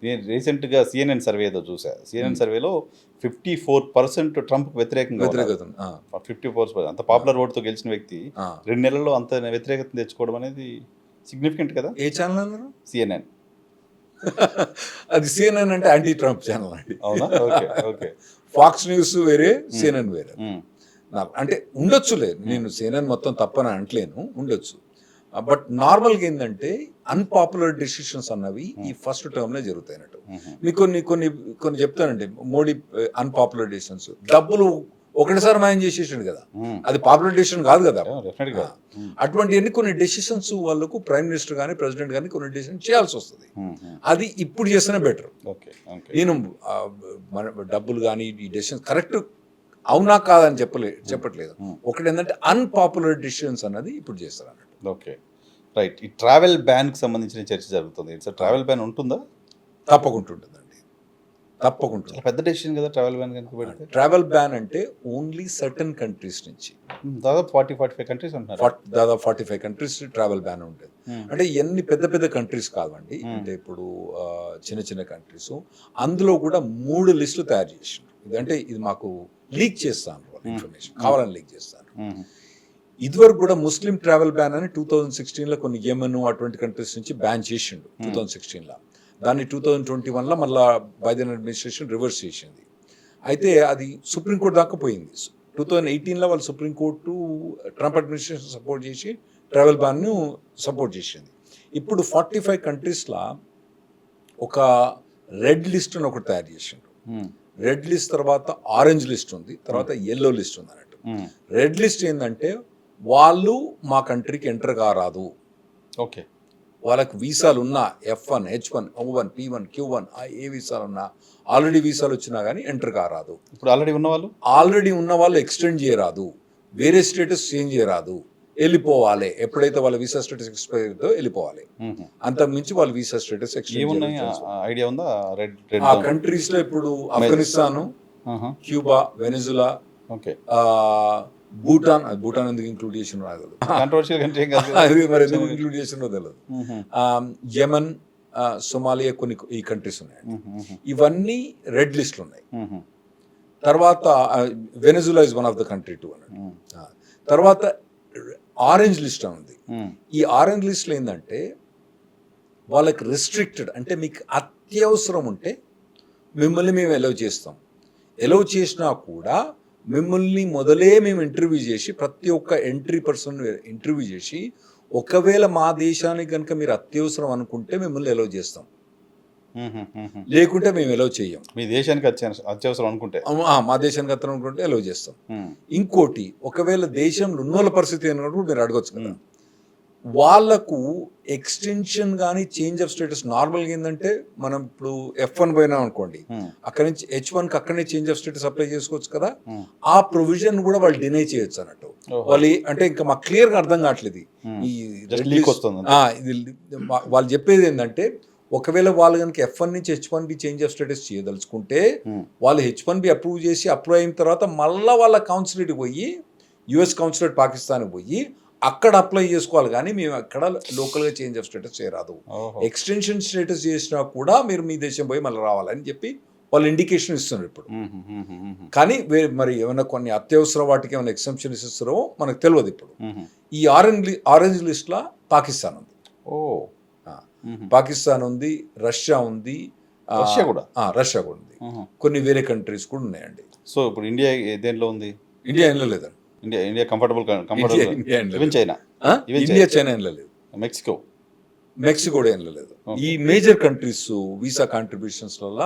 నేను రీసెంట్గా CNN సర్వే ఏదో చూసా. CNN సర్వేలో 54% ట్రంప్ వ్యతిరేకంగా 54%. అంత పాపులర్ ఓటుతో గెలిచిన వ్యక్తి 2 నెలల్లో అంత వ్యతిరేకత తెచ్చుకోవడం అనేది సిగ్నిఫికెంట్ కదా. ఏ ఛానల్ అన్నారు? CNN. అది CNN అంటే యాంటీ ట్రంప్ ఛానల్ అండి. అవునా? ఓకే. ఫాక్స్ న్యూస్ వేరే, CNN వేరే. అంటే ఉండొచ్చులే, నేను CNN మొత్తం తప్పని అంటలేను, ఉండొచ్చు. బట్ నార్మల్గా ఏంటంటే అన్పాపులర్ డెసిషన్స్ అన్నవి ఈ ఫస్ట్ టర్మ్లో జరుగుతాయినట్టు. మీకు కొన్ని చెప్తానండి. మోడీ అన్పాపులర్ డెసిషన్స్, డబ్బులు ఒకటిసారి మాయం చేసేసాడు కదా, అది పాపులర్ డెసిషన్ కాదు కదా. అటువంటి కొన్ని డెసిషన్స్ వాళ్ళకు ప్రైమ్ మినిస్టర్ కానీ ప్రెసిడెంట్ కానీ కొన్ని డెసిషన్ చేయాల్సి వస్తుంది. అది ఇప్పుడు చేస్తేనే బెటర్. నేను డబ్బులు కానీ ఈ డెసిషన్ కరెక్ట్ అవునా కాదని చెప్పట్లేదు. ఒకటి ఏంటంటే అన్పాపులర్ డెసిషన్స్ అన్నది ఇప్పుడు చేస్తారు అన్నట్టు. Okay, right. ఈ ట్రావెల్ బ్యాన్కి సంబంధించిన చర్చ జరుగుతుంది. ట్రావెల్ బ్యాన్ ఉంటుందా? తప్పకుండా ఉంటుందండి. పెద్ద డెసిషన్ కదా ట్రావెల్ బ్యాన్ కనుక పెడితే. ట్రావెల్ బ్యాన్ అంటే ఓన్లీ సర్టన్ కంట్రీస్ నుంచి దాదాపు 40-45 కంట్రీస్ ఉంటున్నారు. దాదాపు 45 కంట్రీస్ ట్రావెల్ బ్యాన్ ఉంటుంది. అంటే ఎన్ని పెద్ద కంట్రీస్ కావండి. అంటే ఇప్పుడు చిన్న కంట్రీస్. అందులో కూడా 3 లిస్టులు తయారు చేసిండ్రు. ఇదంటే ఇది మాకు లీక్ చేస్తాను ఇన్ఫర్మేషన్, కావాలని లీక్ చేస్తాను. ఇదివరకు కూడా ముస్లిం ట్రావెల్ బ్యాన్ అని 2016లో కొన్ని యెమెన్ అటువంటి కంట్రీస్ నుంచి బ్యాన్ చేసిండు 2016లో. దాన్ని 2021లో మళ్ళీ బైడెన్ అడ్మినిస్ట్రేషన్ రివర్స్ చేసింది. అయితే అది సుప్రీంకోర్టు దాకా పోయింది. 2018లో వాళ్ళు సుప్రీంకోర్టు ట్రంప్ అడ్మినిస్ట్రేషన్ సపోర్ట్ చేసి ట్రావెల్ బ్యాన్ను సపోర్ట్ చేసింది. ఇప్పుడు 45 కంట్రీస్లో ఒక రెడ్ లిస్ట్ అని ఒకటి తయారు చేసిండు. రెడ్ లిస్ట్ తర్వాత ఆరెంజ్ లిస్ట్ ఉంది, తర్వాత ఎల్లో లిస్ట్ ఉంది అన్నట్టు. రెడ్ లిస్ట్ ఏంటంటే వాళ్ళు మా కంట్రీకి ఎంటర్ కారాదు. ఓకే, వాళ్ళకి వీసాలు ఉన్నా F1, H1, O1, P1, Q1 ఏ వీసాలు ఉన్నా, ఆల్రెడీ వీసాలు వచ్చినా కానీ ఎంటర్ కారాదు. ఇప్పుడు ఆల్రెడీ ఉన్న వాళ్ళు ఎక్స్టెండ్ చేయరాదు, వేరే స్టేటస్ చేంజ్ చేయరాదు, వెళ్ళిపోవాలి. ఎప్పుడైతే వాళ్ళ వీసా స్టేటస్ ఎక్స్పైర్ అవుతుందో వెళ్ళిపోవాలి. అంతకు మించి వాళ్ళ వీసా స్టేటస్ ఐడియా ఉందా? ఆ కంట్రీస్ లో ఇప్పుడు ఆఫ్ఘనిస్తాను, క్యూబా, వెనిజులా, భూటాన్ ఎందుకు ఇంక్లూడ్ చేసిన రాగలదు, మరి ఎందుకు ఇంక్లూడ్ చేసినో తెలియదు. యెమెన్, సోమాలియా కొన్ని ఈ కంట్రీస్ ఉన్నాయి. ఇవన్నీ రెడ్ లిస్ట్లు ఉన్నాయి. తర్వాత Venezuela is one of the country two అన్నట్టు. తర్వాత ఆరెంజ్ లిస్ట్ అని ఉంది. ఈ ఆరెంజ్ లిస్ట్లో ఏంటంటే వాళ్ళకి రిస్ట్రిక్టెడ్, అంటే మీకు అత్యవసరం ఉంటే మిమ్మల్ని మేము ఎలవ్ చేస్తాం. ఎలవ్ చేసినా కూడా మిమ్మల్ని మొదలే మేము ఇంటర్వ్యూ చేసి, ప్రతి ఒక్క ఎంట్రీ పర్సన్ ఇంటర్వ్యూ చేసి, ఒకవేళ మా దేశానికి కనుక మీరు అత్యవసరం అనుకుంటే మిమ్మల్ని ఎలవ్ చేస్తాం, లేకుంటే మేము ఎలవ్ చెయ్యం. మీ దేశానికి అత్యవసరం అనుకుంటే, మా దేశానికి అత్యవసరం అనుకుంటే ఎలవ్ చేస్తాం. ఇంకోటి, ఒకవేళ దేశంలో ఉన్నోళ్ళ పరిస్థితి ఏంటంటే మీరు అడగొచ్చు కదా, వాళ్లకు ఎక్స్టెన్షన్ కానీ చేంజ్ ఆఫ్ స్టేటస్ నార్మల్గా ఏంటంటే మనం ఇప్పుడు F1 పోయినాం అనుకోండి, అక్కడి నుంచి H1కి అక్కడనే చేంజ్ ఆఫ్ స్టేటస్ అప్లై చేసుకోవచ్చు కదా. ఆ ప్రొవిజన్ కూడా వాళ్ళు డినై చేయొచ్చు అన్నట్టు. వాళ్ళు అంటే ఇంకా మాకు క్లియర్గా అర్థం కావట్లేదు. వాళ్ళు చెప్పేది ఏంటంటే, ఒకవేళ వాళ్ళు కనుక F1 నుంచి H1B చేంజ్ ఆఫ్ స్టేటస్ చేయదలుచుకుంటే వాళ్ళు H1B అప్రూవ్ చేసి అప్రూవ్ అయిన తర్వాత మళ్ళీ వాళ్ళ కౌన్సిలేట్కి పోయి, US కౌన్సిలేట్ పాకిస్తాన్కి పోయి అక్కడ అప్లై చేసుకోవాలి. కానీ మేము అక్కడ లోకల్గా చేంజ్ ఆఫ్ స్టేటస్ చేయరాదు. ఎక్స్టెన్షన్ స్టేటస్ చేసినా కూడా మీరు మీ దేశం పోయి మళ్ళీ రావాలని చెప్పి వాళ్ళు ఇండికేషన్ ఇస్తున్నారు ఇప్పుడు. కానీ మరి ఏమైనా కొన్ని అత్యవసర వాటికి ఏమైనా ఎక్సెంప్షన్ ఇస్తారో మనకు తెలియదు ఇప్పుడు. ఈ ఆరెంజ్ లిస్ట్లో పాకిస్తాన్ ఉంది, పాకిస్తాన్ ఉంది, రష్యా ఉంది, రష్యా కూడా ఉంది, కొన్ని వేరే కంట్రీస్ కూడా ఉన్నాయండి. సో ఇప్పుడు ఇండియా దేంట్లో ఉంది? ఇండియా ఏం లేదండి. India comfortable. ఇండియా, చైనా ఏం లేదు, మెక్సికో ఏం లేదు. ఈ మేజర్ కంట్రీస్ వీసా కాంట్రిబ్యూషన్స్ వల్ల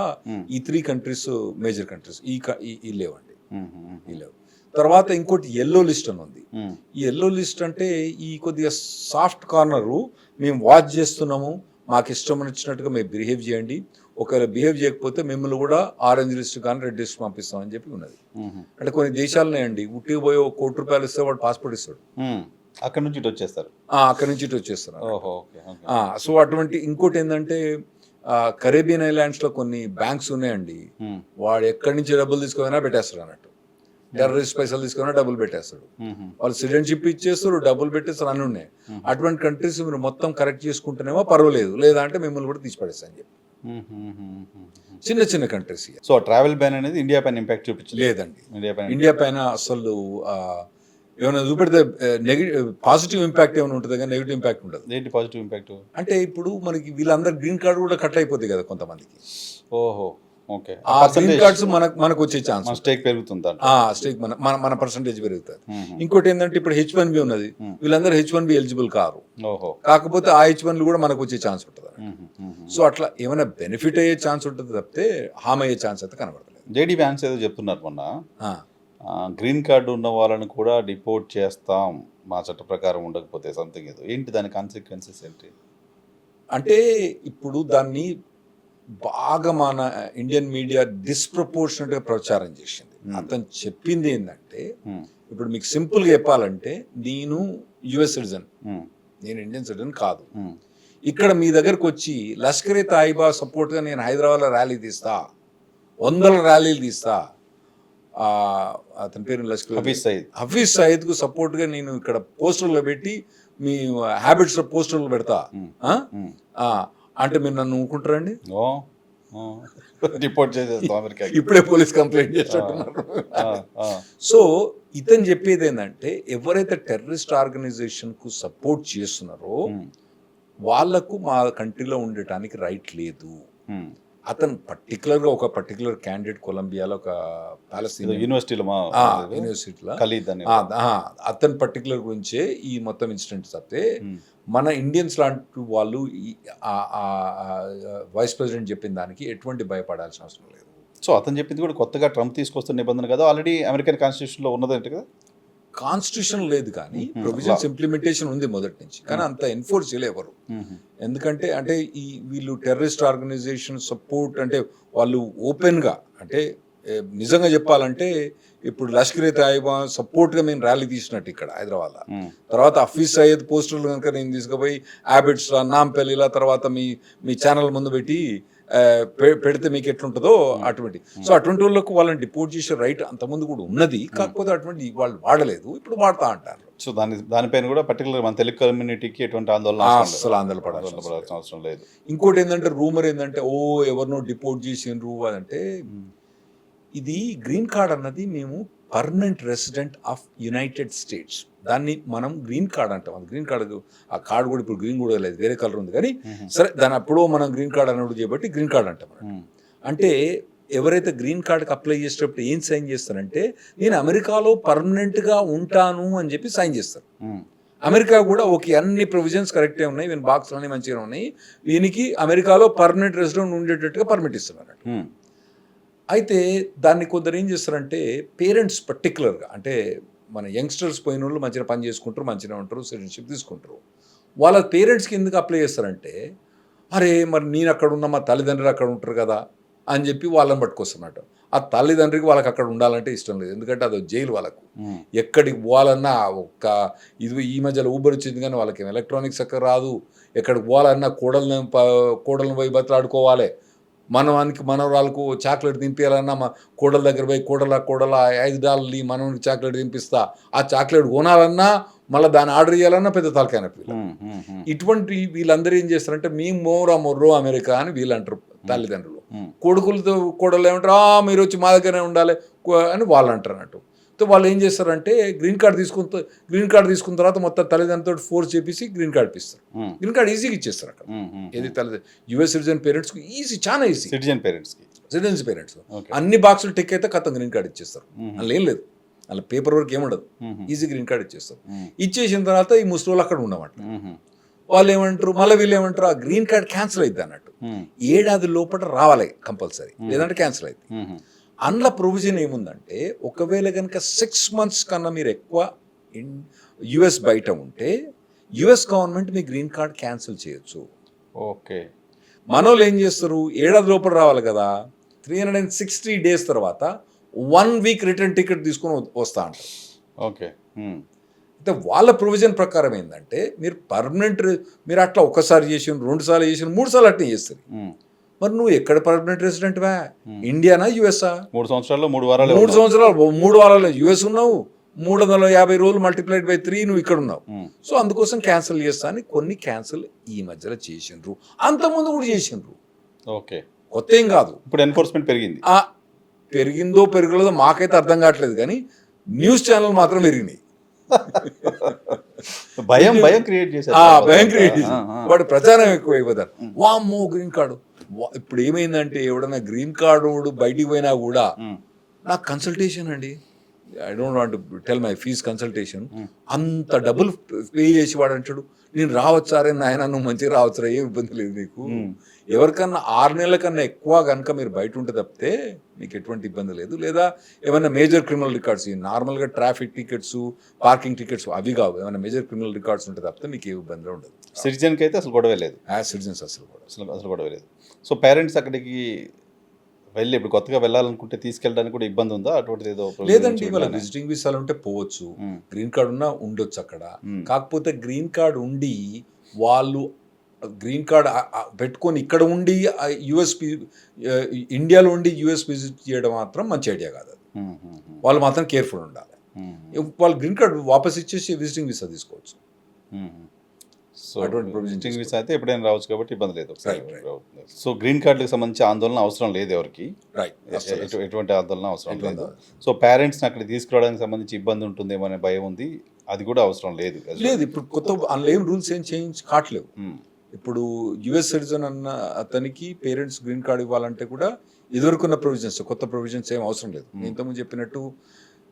ఈ 3 కంట్రీస్ మేజర్ కంట్రీస్ ఈ లేవండి, ఈ లేవు. తర్వాత ఇంకోటి ఎల్లో లిస్ట్ అని ఉంది. ఉమ్, ఈ ఎల్లో లిస్ట్ అంటే ఈ కొద్దిగా సాఫ్ట్ కార్నరు, మేము వాచ్ చేస్తున్నాము, మాకు ఇష్టం వచ్చినట్టుగా మేము బిహేవ్ చేయండి, ఒకవేళ బిహేవ్ చేయకపోతే మిమ్మల్ని కూడా ఆరెంజ్ లిస్ట్ కానీ రెడ్ లిస్ట్ పంపిస్తామని చెప్పి ఉన్నది. ఉమ్, అంటే కొన్ని దేశాలనే అండి ఉట్టికి పోయి ₹1,00,00,000 ఇస్తే వాడు పాస్పోర్ట్ ఇస్తాడు, ఉమ్. అక్కడ నుంచి ఇటు వచ్చేస్తారు. అక్కడి నుంచి ఇటు వచ్చేస్తున్నారు. ఓహో, ఓకే, ఓకే. సో అటువంటి ఇంకోటి ఏంటంటే కరేబియన్ ఐలాండ్స్లో కొన్ని బ్యాంక్స్ ఉన్నాయండి, ఉమ్, వాడు ఎక్కడి నుంచి డబ్బులు తీసుకుపోయినా పెట్టేస్తాడు అన్నట్టు. టెర్రరిస్ట్ పైసలు తీసుకున్నా డబ్బులు పెట్టేస్తాడు, ఉమ్, వాళ్ళు సిటిజన్షిప్ ఇచ్చేస్తారు, డబ్బులు పెట్టేస్తారు, అన్నీ ఉన్నాయి. అటువంటి కంట్రీస్ మీరు మొత్తం కరెక్ట్ చేసుకుంటేనేమో పర్వాలేదు, లేదా అంటే మిమ్మల్ని కూడా తీసి పడేస్తాను చెప్పి ఉమ్, ఉమ్, ఉమ్, ఉమ్. చిన్న చిన్న కంట్రీస్. సో ట్రావెల్ బ్యాన్ అనేది ఇండియా పైన ఇంపాక్ట్ చూపించలేదు. లేదండి, ఇండియా పైన ఇండియా పైన అసలు ఏమైనా చూపెడితే నెగిటివ్ పాజిటివ్ ఇంపాక్ట్ ఏమైనా ఉంటుంది కానీ నెగిటివ్ ఇంపాక్ట్ ఉండదు. ఏంటి పాజిటివ్ ఇంపాక్ట్? అంటే ఇప్పుడు మనకి వీళ్ళందరూ గ్రీన్ కార్డు కూడా కట్ అయిపోతుంది కదా కొంతమందికి. ఓహో, ఓకే. ఆ గ్రీన్ కార్డ్స్ మనకు వచ్చే ఛాన్స్, స్టేక్ పెరుగుతుంది, స్టేక్ మన పర్సంటేజ్ పెరుగుతుంది. ఇంకోటి ఏంటంటే ఇప్పుడు H1B ఉన్నది, వీళ్ళందరూ H1B ఎలిజిబుల్ కారు, ఓహో, కాకపోతే ఆ H1 కూడా మనకు వచ్చే ఛాన్స్ ఉంటుంది. సో అట్లా ఏమైనా బెనిఫిట్ అయ్యే ఛాన్స్ ఉంటుంది తప్పితే హామ్ అయ్యే ఛాన్స్ అయితే కనబడలేదు. జేడీ వ్యాన్స్ ఏదో చెప్తున్నారు మొన్న, ఆ, గ్రీన్ కార్డు ఉన్న వాళ్ళని కూడా డిపోర్ట్ చేస్తాం మా చట్ట ప్రకారం ఉండకపోతే సంథింగ్ ఏదో. ఏంటి దాని కాన్సిక్వెన్సెస్ ఏంటి? అంటే ఇప్పుడు దాన్ని బాగా మన ఇండియన్ మీడియా డిస్ప్రపోర్షనెట్గా ప్రచారం చేసింది. అతను చెప్పింది ఏంటంటే, ఇప్పుడు మీకు సింపుల్గా చెప్పాలంటే, నేను యుఎస్ సిటిజన్, నేను ఇండియన్ సిటిజన్ కాదు. ఇక్కడ మీ దగ్గరకు వచ్చి లష్కర్ ఏ తాయిబా సపోర్ట్గా నేను హైదరాబాద్లో ర్యాలీ తీస్తా, 100 ర్యాలీలు తీస్తా, అతని పేరు లష్కర్ హఫీజ్ సయీద్కు సపోర్ట్గా నేను ఇక్కడ పోస్టర్లో పెట్టి మీ హ్యాబిట్స్లో పోస్టర్లు పెడతా అంటే మీరు నన్ను ఊరుకుంటారండి? రిపోర్ట్ చేసేస్తాం అమెరికాకి. ఇప్పుడే పోలీస్ కంప్లైంట్ చేస్తున్నారు. సో ఇతను చెప్పేది ఏంటంటే, ఎవరైతే టెర్రరిస్ట్ ఆర్గనైజేషన్ కు సపోర్ట్ చేస్తున్నారో వాళ్లకు మా కంట్రీలో ఉండటానికి రైట్ లేదు. అతను పర్టికులర్గా ఒక పర్టికులర్ క్యాండిడేట్ కొలంబియాలో ఒక పాలస్తీన్ యూనివర్సిటీలో అతను పర్టికులర్ గురించే ఈ మొత్తం ఇన్సిడెంట్ తప్పితే మన ఇండియన్స్ లాంటి వాళ్ళు వైస్ ప్రెసిడెంట్ చెప్పిన దానికి ఎటువంటి భయపడాల్సిన అవసరం లేదు. సో అతను చెప్పింది కూడా కొత్తగా ట్రంప్ తీసుకొస్తున్న నిబంధన కదా, ఆల్రెడీ అమెరికన్ కాన్స్టిట్యూషన్లో ఉన్నదంటే కదా. కాన్స్టిట్యూషన్ లేదు కానీ ప్రొవిజన్స్ ఇంప్లిమెంటేషన్ ఉంది మొదటి నుంచి, కానీ అంత ఎన్ఫోర్స్ చేయలేదు ఎవరు. ఎందుకంటే అంటే ఈ వీళ్ళు టెర్రరిస్ట్ ఆర్గనైజేషన్ సపోర్ట్ అంటే వాళ్ళు ఓపెన్గా, అంటే నిజంగా చెప్పాలంటే ఇప్పుడు లష్కర్ ఏ తాయిబా సపోర్ట్గా మేము ర్యాలీ తీసినట్టు ఇక్కడ హైదరాబాద్లో, తర్వాత హఫీజ్ సయీద్ పోస్టర్లు కనుక నేను తీసుకుపోయి హ్యాబిట్స్ నాంపల్లిలా తర్వాత మీ ఛానల్ ముందు పెట్టి పెడితే మీకు ఎట్లుంటుందో అటువంటి. సో అటువంటి వాళ్ళకు వాళ్ళని డిపోర్ట్ చేసే రైట్ అంతకుముందు కూడా ఉన్నది, కాకపోతే అటువంటి వాళ్ళు వాడలేదు, ఇప్పుడు వాడతా అంటారు. సో దానిపైన కూడా పర్టికులర్ మన తెలుగు కమ్యూనిటీకి ఎటువంటి ఆందోళన పడాల్సిన అవసరం లేదు. ఇంకోటి ఏంటంటే రూమర్ ఏంటంటే ఎవరినో డిపోర్ట్ చేసిండ్రు అదంటే, ఇది గ్రీన్ కార్డ్ అన్నది మేము permanent resident of United states, దాన్ని మనం గ్రీన్ కార్డ్ అంటాం. గ్రీన్ కార్డు ఆ కార్డు కూడా ఇప్పుడు గ్రీన్ కూడా లేదు, వేరే కలర్ ఉంది, కానీ సరే దాని అప్పుడో మనం గ్రీన్ కార్డ్ అన్నట్టు చేయబట్టి గ్రీన్ కార్డ్ అంటాం. అంటే ఎవరైతే గ్రీన్ కార్డ్కి అప్లై చేసేటప్పుడు ఏం సైన్ చేస్తారంటే, నేను అమెరికాలో పర్మనెంట్గా ఉంటాను అని చెప్పి సైన్ చేస్తారు. అమెరికా కూడా ఓకే అన్ని ప్రొవిజన్స్ కరెక్టే ఉన్నాయి, వీని బాక్స్ అన్ని మంచిగా ఉన్నాయి, వీనికి అమెరికాలో పర్మనెంట్ రెసిడెంట్ ఉండేటట్టుగా పర్మిట్ ఇస్తున్నారు. అయితే దాన్ని కొందరు ఏం చేస్తారంటే, పేరెంట్స్ పర్టికులర్గా అంటే మన యంగ్స్టర్స్ పోయిన వాళ్ళు మంచిగా పని చేసుకుంటారు, మంచిగా ఉంటారు, సిటిజన్షిప్ తీసుకుంటారు, వాళ్ళ పేరెంట్స్కి ఎందుకు అప్లై చేస్తారంటే, అరే మరి నేను అక్కడ ఉన్న మా తల్లిదండ్రులు అక్కడ ఉంటారు కదా అని చెప్పి వాళ్ళని పట్టుకొస్తున్నట్టు. ఆ తల్లిదండ్రికి వాళ్ళకి అక్కడ ఉండాలంటే ఇష్టం లేదు, ఎందుకంటే అది జైలు వాళ్ళకు. ఎక్కడికి పోవాలన్నా ఇది ఈ మధ్యలో ఊబర్ వచ్చింది కానీ వాళ్ళకి ఎలక్ట్రానిక్స్ ఎక్కడ రాదు, ఎక్కడికి పోవాలన్నా కోడలను పోయి బతలాడుకోవాలి, మనవరాలకు చాక్లెట్ దింపించాలన్నా మా కోడల దగ్గర పోయి కోడల $5 మనవనికి చాక్లెట్ తినిపిస్తా, ఆ చాక్లెట్ కొనాలన్నా మళ్ళీ దాన్ని ఆర్డర్ చేయాలన్నా పెద్ద తలకాయ నొప్పి. ఇటువంటి వీళ్ళందరూ ఏం చేస్తారంటే, మేము మొర్రో అమెరికా అని వీళ్ళు అంటారు తల్లిదండ్రులు, కొడుకులతో కోడలు ఏమంటారు, మీరు వచ్చి మా దగ్గరనే ఉండాలి అని వాళ్ళు అంటారు అన్నట్టు. సో వాళ్ళు ఏం చేస్తారంటే, గ్రీన్ కార్డ్ తీసుకున్న తర్వాత మొత్తం తల్లిదండ్రులతో ఫోర్స్ చేసి గ్రీన్ కార్డ్ ఇస్తారు. గ్రీన్ కార్డ్ ఈజీగా ఇచ్చేస్తారు అక్కడ. ఏది యుఎస్ సిటిజన్ పేరెంట్స్కి ఈజీ, చాలా ఈజీ. సిటిజన్స్ పేరెంట్స్ అన్ని బాక్సులు టిక్ అయితే కథం గ్రీన్ కార్డ్ ఇచ్చేస్తారు. అందులో ఏం లేదు, అలా పేపర్ వర్క్ ఏముండదు, ఈజీ గ్రీన్ కార్డ్ ఇచ్చేస్తారు. ఇచ్చేసిన తర్వాత ఈ ముస్లింలు అక్కడ ఉండమాట. వాళ్ళు ఏమంటారు, మళ్ళీ వీళ్ళు ఏమంటారు, ఆ గ్రీన్ కార్డ్ క్యాన్సిల్ అయింది అన్నట్టు. 7 ఏడాది లోపల రావాలి కంపల్సరీ, లేదంటే క్యాన్సిల్ అయింది. అందులో ప్రొవిజన్ ఏముందంటే ఒకవేళ కనుక 6 months కన్నా మీరు ఎక్కువ యుఎస్ బయట ఉంటే యుఎస్ గవర్నమెంట్ మీ గ్రీన్ కార్డ్ క్యాన్సిల్ చేయొచ్చు. ఓకే. మనోళ్ళు ఏం చేస్తారు, ఏడాది లోపల రావాలి కదా, 360 days తర్వాత 1 week రిటర్న్ టికెట్ తీసుకొని వస్తా అంటారు. ఓకే. అయితే వాళ్ళ ప్రొవిజన్ ప్రకారం ఏంటంటే మీరు పర్మనెంట్, మీరు అట్లా ఒకసారి చేసిన, 2 సార్లు చేసిన, 3 సార్లు అట్నే చేస్తారు. మరి నువ్వు ఎక్కడ పర్మనెంట్ రెసిడెంట్వా, ఇండియానా యుఎస్ఆ? 3 సంవత్సరాల్లో 3 వారాలు 3 సంవత్సరాలు 3 వారాలు యుఎస్ ఉన్నావు, 350 రోజులు మల్టిప్లైడ్ బై 3 నువ్వు ఇక్కడ ఉన్నావు. సో అందుకోసం క్యాన్సిల్ చేస్తా అని కొన్ని క్యాన్సిల్ ఈ మధ్యలో చేసిండ్రు, అంతకుముందు కూడా చేసిండ్రు. ఓకే. కొత్త ఏం కాదు. ఇప్పుడు ఎన్ఫోర్స్మెంట్ పెరిగింది. పెరిగిందో పెరగలేదో మాకైతే అర్థం కావట్లేదు, కానీ న్యూస్ ఛానల్ మాత్రం పెరిగినాయి. భయం క్రియేట్ చేశారు. భయం క్రియేట్ చేసి వాడు ప్రచారం ఎక్కువ అయిపోతారు. వామ్మో గ్రీన్ కార్డు. ఇప్పుడు ఏమైందంటే ఎవడన్నా గ్రీన్ కార్డు బయటికి పోయినా కూడా నాకు కన్సల్టేషన్ అండి, I don't want tell my fees consultation, అంత డబ్బులు పే చేసి వాడు అంటాడు నేను రావచ్చారే నాయన, నువ్వు మంచిగా రావచ్చురా, ఏం ఇబ్బంది లేదు నీకు. ఎవరికన్నా 6 నెలల కన్నా ఎక్కువ కనుక మీరు బయట ఉంటే తప్పితే మీకు ఎటువంటి ఇబ్బంది లేదు. లేదా ఏమైనా మేజర్ క్రిమినల్ రికార్డ్స్, నార్మల్గా ట్రాఫిక్ టికెట్స్, పార్కింగ్ టికెట్స్ అవి కావు, ఏమైనా మేజర్ క్రిమినల్ రికార్డ్స్ ఉంటే తప్పితే మీకు ఏ ఇబ్బంది ఉండదు. సిటిజన్కి అయితే అసలు గొడవ లేదు. సిటిజన్స్ అసలు గొడవ లేదు. సో పేరెంట్స్ అక్కడికి వెళ్ళి ఇప్పుడు కొత్తగా వెళ్ళాలనుకుంటే తీసుకెళ్ళడానికి కూడా ఇబ్బంది ఉందా? అటువంటిది ఏదో లేదండి, వాళ్ళ విజిటింగ్ వీసాలు ఉంటే పోవచ్చు, గ్రీన్ కార్డు ఉన్నా ఉండొచ్చు అక్కడ. కాకపోతే గ్రీన్ కార్డు ఉండి వాళ్ళు గ్రీన్ కార్డ్ పెట్టుకొని ఇక్కడ ఉండి యుఎస్ ఇండియాలో ఉండి యుఎస్ విజిట్ చేయడం మాత్రం మంచి ఐడియా కాదు. అది వాళ్ళు మాత్రం కేర్ఫుల్ ఉండాలి. వాళ్ళు గ్రీన్ కార్డ్ వాపస్ ఇచ్చేసి విజిటింగ్ వీసా తీసుకోవచ్చు. సో విజిటింగ్ వీసా అయితే ఎప్పుడైనా రావచ్చు కాబట్టి ఇబ్బంది లేదు. సో గ్రీన్ కార్డుకి సంబంధించి ఆందోళన అవసరం లేదు ఎవరికి, ఎటువంటి ఆందోళన అవసరం లేదు. సో పేరెంట్స్ని అక్కడ తీసుకురావడానికి సంబంధించి ఇబ్బంది ఉంటుందేమో అనే భయం ఉంది, అది కూడా అవసరం లేదు. ఇప్పుడు కొత్త అందులో ఏం రూల్స్ ఏం చేంజ్ కావట్లేవు. ఇప్పుడు యుఎస్ సిటిజన్ అన్న అతనికి పేరెంట్స్ గ్రీన్ కార్డు ఇవ్వాలంటే కూడా ఎదుర్కొన్న ప్రొవిజన్స్, కొత్త ప్రొవిజన్స్ ఏం అవసరం లేదు. నేను ఇంతకుముందు చెప్పినట్టు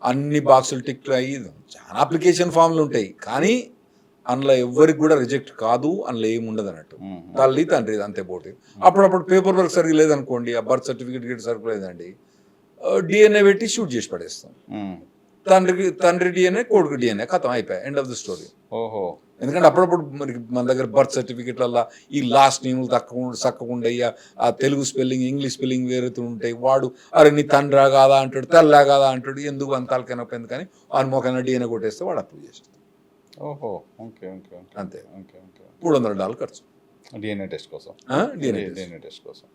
అన్ని బాక్సులు టిక్లు అయ్యి చాలా అప్లికేషన్ ఫామ్లు ఉంటాయి, కానీ అందులో ఎవరికి కూడా రిజెక్ట్ కాదు, అందులో ఏమి ఉండదు అన్నట్టు. తల్లి తండ్రి అంతే పోటీ. అప్పుడప్పుడు పేపర్ వర్క్ సరిగ్గా లేదనుకోండి, ఆ బర్త్ సర్టిఫికేట్ సరిగ్గా లేదండి, డిఎన్ఏ పెట్టి షూట్ చేసి పడేస్తాం. తండ్రి డిఎన్ఏ, కొడుకు డిఎన్ఏ, ఖతం అయిపోయాయి, ఎండ్ ఆఫ్ ద స్టోరీ. ఓహో. ఎందుకంటే అప్పుడప్పుడు మనకి మన దగ్గర బర్త్ సర్టిఫికేట్లల్లో ఈ లాస్ట్ నేమ్లు చక్కకుండా ఆ తెలుగు స్పెల్లింగ్, ఇంగ్లీష్ స్పెల్లింగ్ వేరుతూ ఉంటాయి. వాడు అరే నీ తండ్రా కాదా అంటాడు, తెల్లా కాదా అంటాడు, ఎందుకు అంతాలకైనా కానీ వాడి మొక్కైనా డిఎన్ఏ కొట్టేస్తే వాడు అప్రూవ్ చేస్తాడు. ఓహో. Okay okay okay. అంతే. $300 ఖర్చు డిఎన్ఏ టెస్ట్ కోసం. డిఎన్ఏ టెస్ట్ కోసం.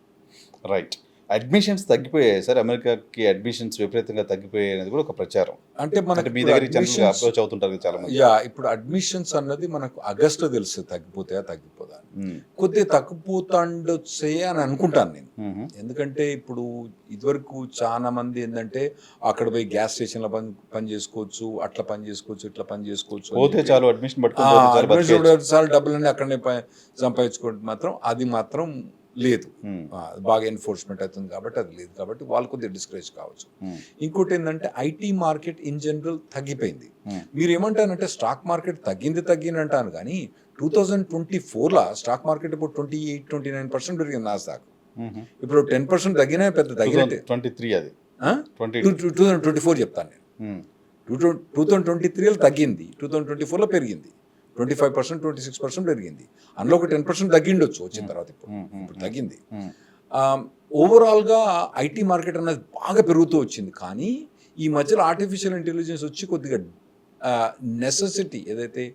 రైట్. అడ్మిషన్స్ తగ్గిపోయాయి సార్, అమెరికాకి అడ్మిషన్స్ విపరీతంగా తగ్గిపోయాయి అనేది కూడా ఒక ప్రచారం. అంటే మనకి మీ దగ్గర అప్రోచ్ అవుతుంటారు చాలా మంది. ఇప్పుడు అడ్మిషన్స్ అన్నది మనకు ఆగస్టులో తెలుసు తగ్గిపోతాయా తగ్గిపోదా, కొద్దిగా తగ్గిపోతాండొచ్చే అని అనుకుంటాను నేను. ఎందుకంటే ఇప్పుడు ఇదివరకు చాలా మంది ఏంటంటే అక్కడ పోయి గ్యాస్ స్టేషన్ లో పని చేసుకోవచ్చు, అట్లా పని చేసుకోవచ్చు, ఇట్లా పని చేసుకోవచ్చు, పోతే చాలు అడ్మిషన్ చాలు డబ్బులన్నీ అక్కడనే సంపాదించుకోవడం మాత్రం అది మాత్రం లేదు. బాగా ఎన్ఫోర్స్మెంట్ అవుతుంది కాబట్టి అది లేదు, కాబట్టి వాళ్ళు కొద్దిగా డిస్కరేజ్ కావచ్చు. ఇంకోటి ఏంటంటే ఐటీ మార్కెట్ ఇన్ జనరల్ తగ్గిపోయింది. మీరు ఏమంటారంటే స్టాక్ మార్కెట్ తగ్గింది అంటాను, కానీ 2024లో స్టాక్ మార్కెట్ ఇప్పుడు 28-29% పెరిగింది నాస్డాక్. ఇప్పుడు 10% తగ్గినా పెద్ద తగ్గినట్టే. 2024 చెప్తాను నేను. 2023లో తగ్గింది, 2024లో పెరిగింది. 25%, 26% పెరిగింది. అందులో ఒక 10% తగ్గిండొచ్చు వచ్చిన తర్వాత. ఇప్పుడు తగ్గింది. ఓవరాల్గా ఐటీ మార్కెట్ అనేది బాగా పెరుగుతూ వచ్చింది. కానీ ఈ మధ్యలో ఆర్టిఫిషియల్ ఇంటెలిజెన్స్ వచ్చి కొద్దిగా నెసెసిటీ, ఏదైతే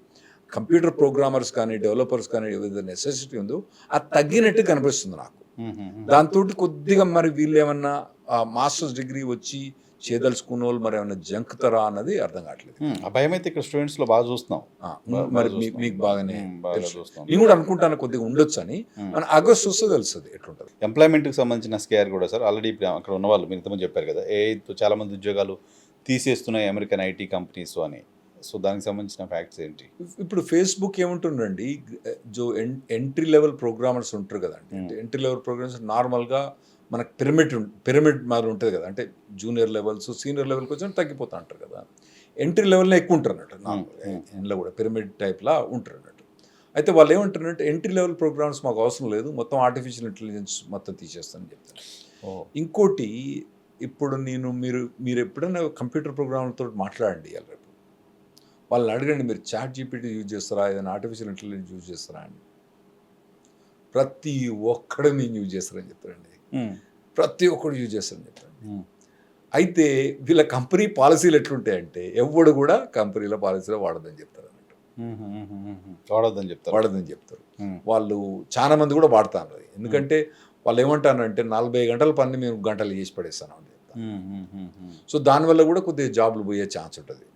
కంప్యూటర్ ప్రోగ్రామర్స్ కానీ డెవలపర్స్ కానీ ఏదైతే నెసెసిటీ ఉందో అది తగ్గినట్టు కనిపిస్తుంది నాకు. దాంతో కొద్దిగా మరి వీళ్ళు ఏమన్నా మాస్టర్స్ డిగ్రీ వచ్చి చేయదలుచుకున్న వాళ్ళు మరి ఏమైనా జంకుతారా అన్నది అర్థం కావట్లేదు. ఆ భయం అయితే ఇక్కడ స్టూడెంట్స్ లో బాగా చూస్తున్నాం. మరి మీకు బాగానే చూస్తాం. నేను కూడా అనుకుంటాను కొద్దిగా ఉండొచ్చు అని. మన ఆగస్ట్ వస్తే తెలుస్తుంది ఎట్లుంటుంది. ఎంప్లాయ్మెంట్కి సంబంధించిన స్కేర్ కూడా సార్ ఆల్రెడీ అక్కడ ఉన్న వాళ్ళు మీరు ఇంతమంది చెప్పారు కదా, చాలా మంది ఉద్యోగాలు తీసేస్తున్నాయి అమెరికన్ ఐటీ కంపెనీస్ అని. సో దానికి సంబంధించిన ఫ్యాక్ట్స్ ఏంటి? ఇప్పుడు ఫేస్బుక్ ఏముంటుందండి, ఎంట్రీ లెవెల్ ప్రోగ్రామర్స్ ఉంటారు కదండి. ఎంట్రీ లెవెల్ ప్రోగ్రామర్స్ నార్మల్గా మనకు పిరమిడ్ మాదిరి ఉంటుంది కదా, అంటే జూనియర్ లెవెల్స్ సీనియర్ లెవెల్కి వచ్చి తగ్గిపోతూ ఉంటారు కదా. ఎంట్రీ లెవెల్లో ఎక్కువ ఉంటారు అన్నట్టు, ఇంట్లో కూడా పిరమిడ్ టైప్లా ఉంటారు అన్నట్టు. అయితే వాళ్ళు ఏమంటారంటే ఎంట్రీ లెవెల్ ప్రోగ్రామ్స్ మాకు అవసరం లేదు, మొత్తం ఆర్టిఫిషియల్ ఇంటెలిజెన్స్ మొత్తం తీసేస్తానని చెప్తారు. ఇంకోటి ఇప్పుడు మీరు ఎప్పుడైనా కంప్యూటర్ ప్రోగ్రామ్లతో మాట్లాడండి ఇవాళ రేపు, వాళ్ళని అడగండి మీరు చాట్ జీపీటీ యూజ్ చేస్తారా, ఏదైనా ఆర్టిఫిషియల్ ఇంటెలిజెన్స్ యూజ్ చేస్తారా అని. ప్రతి ఒక్కడు నేను యూజ్ చేస్తారని చెప్తారండి. ప్రతి ఒక్కడు యూజ్ చేస్తారని చెప్తారండి. అయితే వీళ్ళ కంపెనీ పాలసీలు ఎట్లుంటాయంటే ఎవడు కూడా కంపెనీల పాలసీలో వాడదని చెప్తారు అన్నట్టు. వాడదని చెప్తారు. వాళ్ళు చాలా మంది కూడా వాడతాను అది. ఎందుకంటే వాళ్ళు ఏమంటారంటే 40 గంటల పని మేము గంటలు చేసి పడేస్తాను అని చెప్తాను. సో దానివల్ల కూడా కొద్దిగా జాబ్లు పోయే ఛాన్స్ ఉంటుంది.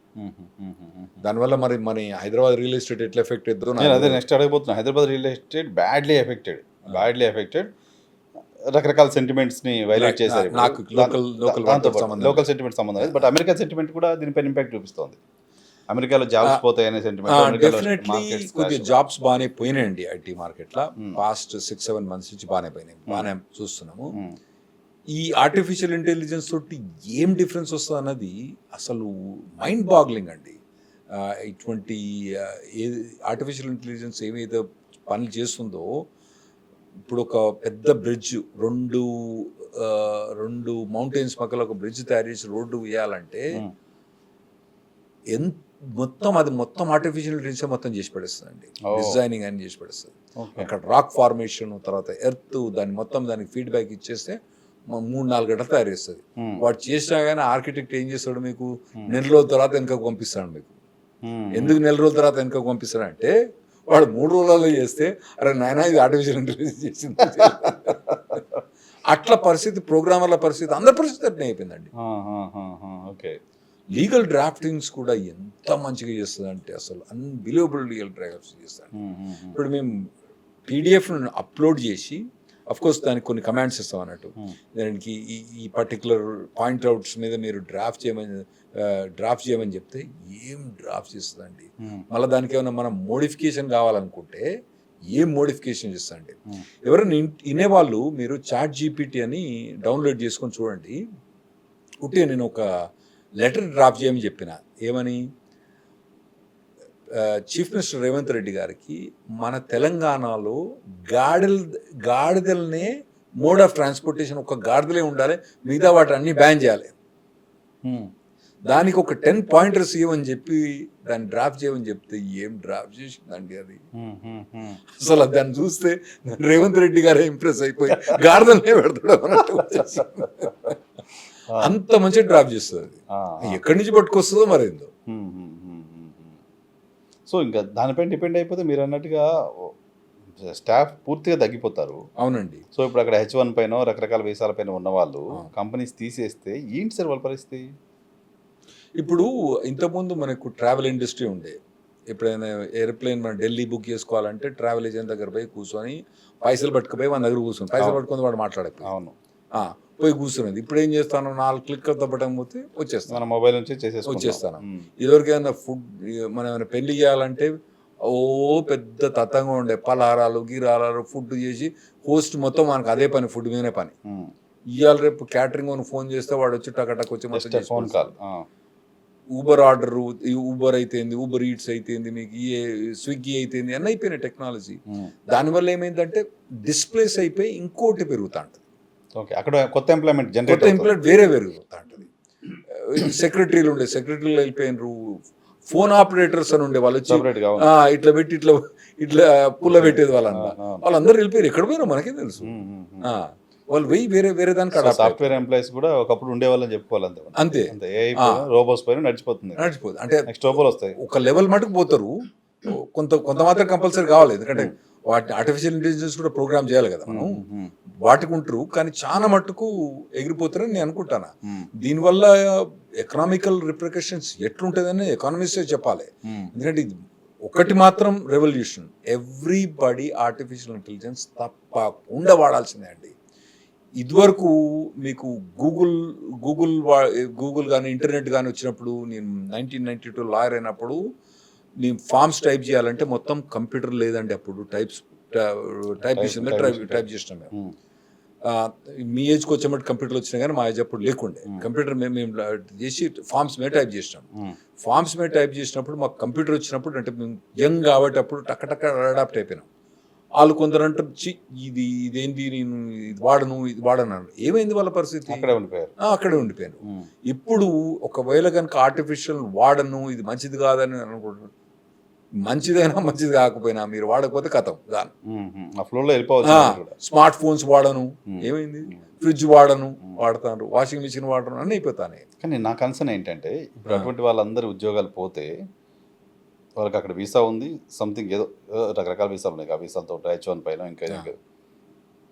దానివల్ల మరి హైదరాబాద్ రియల్ ఎస్టేట్ ఎట్లా ఎఫెక్ట్ అవుతుందో అదే నెక్స్ట్ అడగబోతున్నా. Hyderabad real estate badly affected. రకరకాల సెంటిమెంట్స్ ని వైలేట్ చేశారు. నాకు లోకల్ సెంటిమెంట్ సంబంధం లేదు, బట్ అమెరికా సెంటిమెంట్ కూడా దీనిపైన ఇంపాక్ట్ చూపిస్తోంది. అమెరికాలో జాబ్స్ పోతాయనే సెంటిమెంట్. డెఫినెట్లీ కొద్దిగా జాబ్స్ బాగానే పోయినాయండి ఐటీ మార్కెట్లో. పాస్ట్ 6-7 months నుంచి బాగానే పోయినాయి, బాగానే చూస్తున్నాము. ఈ ఆర్టిఫిషియల్ ఇంటెలిజెన్స్ తోటి ఏం డిఫరెన్స్ వస్తుంది అన్నది అసలు మైండ్ బాగ్లింగ్ అండి. ఇటువంటి ఆర్టిఫిషియల్ ఇంటెలిజెన్స్ ఏమైతే పనులు చేస్తుందో, ఇప్పుడు ఒక పెద్ద బ్రిడ్జ్, రెండు మౌంటైన్స్ పక్కల ఒక బ్రిడ్జ్ తయారు చేసి రోడ్డు వేయాలంటే మొత్తం ఆర్టిఫిషియల్ ఇంటెలిజెన్స్ మొత్తం చేసి పడేస్తుందండి. డిజైనింగ్ అని చేసి పడేస్తుంది. అక్కడ రాక్ ఫార్మేషన్, తర్వాత ఎర్త్, దానికి ఫీడ్బ్యాక్ ఇచ్చేస్తే 3-4 గంటలు తయారు చేస్తుంది. వాడు చేసినా కానీ ఆర్కిటెక్ట్ ఏం చేస్తాడు, మీకు 1 రోజుల తర్వాత వెనకకు పంపిస్తాడు. మీకు ఎందుకు 1 రోజుల తర్వాత వెనకకు పంపిస్తాడంటే వాడు 3 రోజులలో చేస్తే అరే నాయనా ఇది ఆర్టిఫిషియల్ ఇంటెలిజెన్స్ చేసింది. అట్లా పరిస్థితి, ప్రోగ్రామర్ల పరిస్థితి, అందరి పరిస్థితి అట్నే అయిపోయిందండి. లీగల్ డ్రాఫ్టింగ్స్ కూడా ఎంత మంచిగా చేస్తుంది అంటే అసలు అన్బిలీవబుల్ లీగల్ డ్రాఫ్ట్స్ చేస్తాడు. ఇప్పుడు మేము పీడిఎఫ్ అప్లోడ్ చేసి, అఫ్కోర్స్ దానికి కొన్ని కమాండ్స్ ఇస్తాం అన్నట్టు. దానికి ఈ పర్టికులర్ పాయింట్ అవుట్స్ మీద మీరు డ్రాఫ్ట్ చేయమని చెప్తే ఏం డ్రాఫ్ట్ చేస్తుందండి. మళ్ళీ దానికి ఏమైనా మనం మోడిఫికేషన్ కావాలనుకుంటే ఏం మోడిఫికేషన్ చేస్తుందండి. ఎవరైనా వినేవాళ్ళు మీరు చాట్ జీపీటీ అని డౌన్లోడ్ చేసుకొని చూడండి. ఉట్టిగా నేను ఒక లెటర్ డ్రాఫ్ట్ చేయమని చెప్పిన, ఏమని, చీఫ్ మినిస్టర్ రేవంత్ రెడ్డి గారికి మన తెలంగాణలో గాడిదలనే మోడ్ ఆఫ్ ట్రాన్స్పోర్టేషన్ ఒక గాడిదలే ఉండాలి, మిగతా వాటి అన్ని బ్యాన్ చేయాలి, దానికి ఒక 10 pointers ఇవ్వని చెప్పి దాన్ని డ్రాఫ్ట్ చేయమని చెప్తే ఏం డ్రాఫ్ట్ చేసిందండి అది. అసలు దాన్ని చూస్తే రేవంత్ రెడ్డి గారే ఇంప్రెస్ అయిపోయి గాడిదలనే పెడతాడు అన్నట్టు. అంత మంచిగా డ్రాఫ్ట్ చేస్తుంది అది. ఎక్కడి నుంచి పట్టుకొస్తుందో మరేందో. సో ఇంకా దానిపైన డిపెండ్ అయిపోతే మీరు అన్నట్టుగా స్టాఫ్ పూర్తిగా తగ్గిపోతారు. అవునండి. సో ఇప్పుడు అక్కడ H1 పైన రకరకాల వీసాల పైన ఉన్న వాళ్ళు కంపెనీస్ తీసేస్తే ఏంటి సార్ వాళ్ళ పరిస్థితి? ఇప్పుడు ఇంతకుముందు మనకు ట్రావెల్ ఇండస్ట్రీ ఉండే. ఎప్పుడైనా ఏరోప్లేన్ మనం ఢిల్లీ బుక్ చేసుకోవాలంటే ట్రావెల్ ఏజెంట్ దగ్గర పోయి కూర్చొని పైసలు పట్టుకుపోయి మన దగ్గర కూర్చొని పైసలు పట్టుకొని వాడు మాట్లాడకపోయి, అవును పోయి కూర్చున్నది. ఇప్పుడు ఏం చేస్తాను, 4 క్లిక్ తప్పటం పోతే వచ్చేస్తాను, మన మొబైల్ నుంచి వచ్చేస్తాను. ఇదివరకు ఏదైనా ఫుడ్ మనం ఏమైనా పెళ్లి చేయాలంటే పెద్ద తత్తంగా ఉండే పలహారాలు గీరాలు ఫుడ్ చేసి హోస్ట్ మొత్తం మనకు అదే పని, ఫుడ్ మీదనే పని. ఇవాళ రేపు క్యాటరింగ్ ఫోన్ చేస్తే వాడు వచ్చి టకటక్ వచ్చి మొత్తం phone call. Uber order, Uber అయితేంది, ఊబర్ ఈట్స్ అయితేంది, మీకు స్విగ్గీ అయితేంది, అన్నీ అయిపోయినాయి టెక్నాలజీ. దానివల్ల ఏమైందంటే డిస్ప్లేస్ అయిపోయి ఇంకోటి పెరుగుతా ఉంటుంది. అక్కడ కొత్త ఎంప్లాయ్మెంట్ వేరే పెరుగుతా ఉంటుంది. సెక్రటరీలు ఉండే, సెక్రటరీలు వెళ్ళిపోయినారు. ఫోన్ ఆపరేటర్స్ అని ఉండే, వాళ్ళు ఇట్లా పెట్టి ఇట్లా పుల్ల పెట్టేది వాళ్ళందరూ వెళ్ళిపోయారు. ఎక్కడ పోయినా మనకే తెలుసు. వాళ్ళు పోయి వేరే దానికి సాఫ్ట్వేర్ ఎంప్లాయీస్ కూడా ఒకప్పుడు ఉండేవాళ్ళని చెప్పుకోవాలి. అంతే రోబోస్ పైన నడిచిపోతుంది. అంటే నెక్స్ట్ రోబోలు వస్తాయి, ఒక లెవెల్ మటుకు పోతారు. కొంత మాత్రం కంపల్సరీ కావాలి, ఎందుకంటే వాటిని ఆర్టిఫిషియల్ ఇంటెలిజెన్స్ కూడా ప్రోగ్రామ్ చేయాలి కదా మనం. వాటికి ఉంటారు, కానీ చాలా మట్టుకు ఎగిరిపోతారని నేను అనుకుంటాను. దీనివల్ల ఎకనామికల్ రిప్రికాషన్స్ ఎట్లుంటుందని ఎకానమిస్టే చెప్పాలి. ఎందుకంటే ఒకటి మాత్రం రెవల్యూషన్, ఎవ్రీబడి ఆర్టిఫిషియల్ ఇంటెలిజెన్స్ తప్పకుండా వాడాల్సిందే అండి. ఇదివరకు మీకు గూగుల్ కానీ ఇంటర్నెట్ కానీ వచ్చినప్పుడు, నేను 1992 లాయర్ అయినప్పుడు నేను ఫార్మ్స్ టైప్ చేయాలంటే మొత్తం కంప్యూటర్ లేదండి. అప్పుడు టైప్ చేసినాం మేము. మీ ఏజ్కి వచ్చేమట్టి కంప్యూటర్లు వచ్చినాయి, కానీ మా ఏజ్ అప్పుడు లేకుండే. కంప్యూటర్ మేము చేసి ఫార్మ్స్ మీద టైప్ చేసినాం. ఫార్మ్స్ మీద టైప్ చేసినప్పుడు మాకు కంప్యూటర్ వచ్చినప్పుడు, అంటే మేము యంగ్ కాబట్టి అప్పుడు టక్క అడాప్ట్ అయిపోయినాం. వాళ్ళు కొందరు అంటారు ఇదేంటి నేను ఇది వాడను అన్నారు. ఏమైంది వాళ్ళ పరిస్థితి? అక్కడే ఉండిపోయారు. అక్కడే ఉండిపోయారు. ఇప్పుడు ఒకవేళ కనుక ఆర్టిఫిషియల్ వాడను, ఇది మంచిది కాదని అనుకుంటున్నారు, మంచిదైనా మంచిది కాకపోయినా మీరు వాడకపోతే కథం దాని ఆ ఫ్లోలో వెళ్ళిపోవచ్చు. స్మార్ట్ ఫోన్స్ వాడను, ఏమైంది? ఫ్రిడ్జ్ వాడను, వాడతాను, వాషింగ్ మిషన్ వాడను, అన్నీ అయిపోతాను. కానీ నా కన్సర్న్ ఏంటంటే ఇప్పుడు అటువంటి వాళ్ళందరూ ఉద్యోగాలు పోతే వాళ్ళకి అక్కడ వీసా ఉంది, సంథింగ్ ఏదో రకరకాల వీసాలు ఉన్నాయి, ఆ వీసాలతో H1 పైన ఇంకా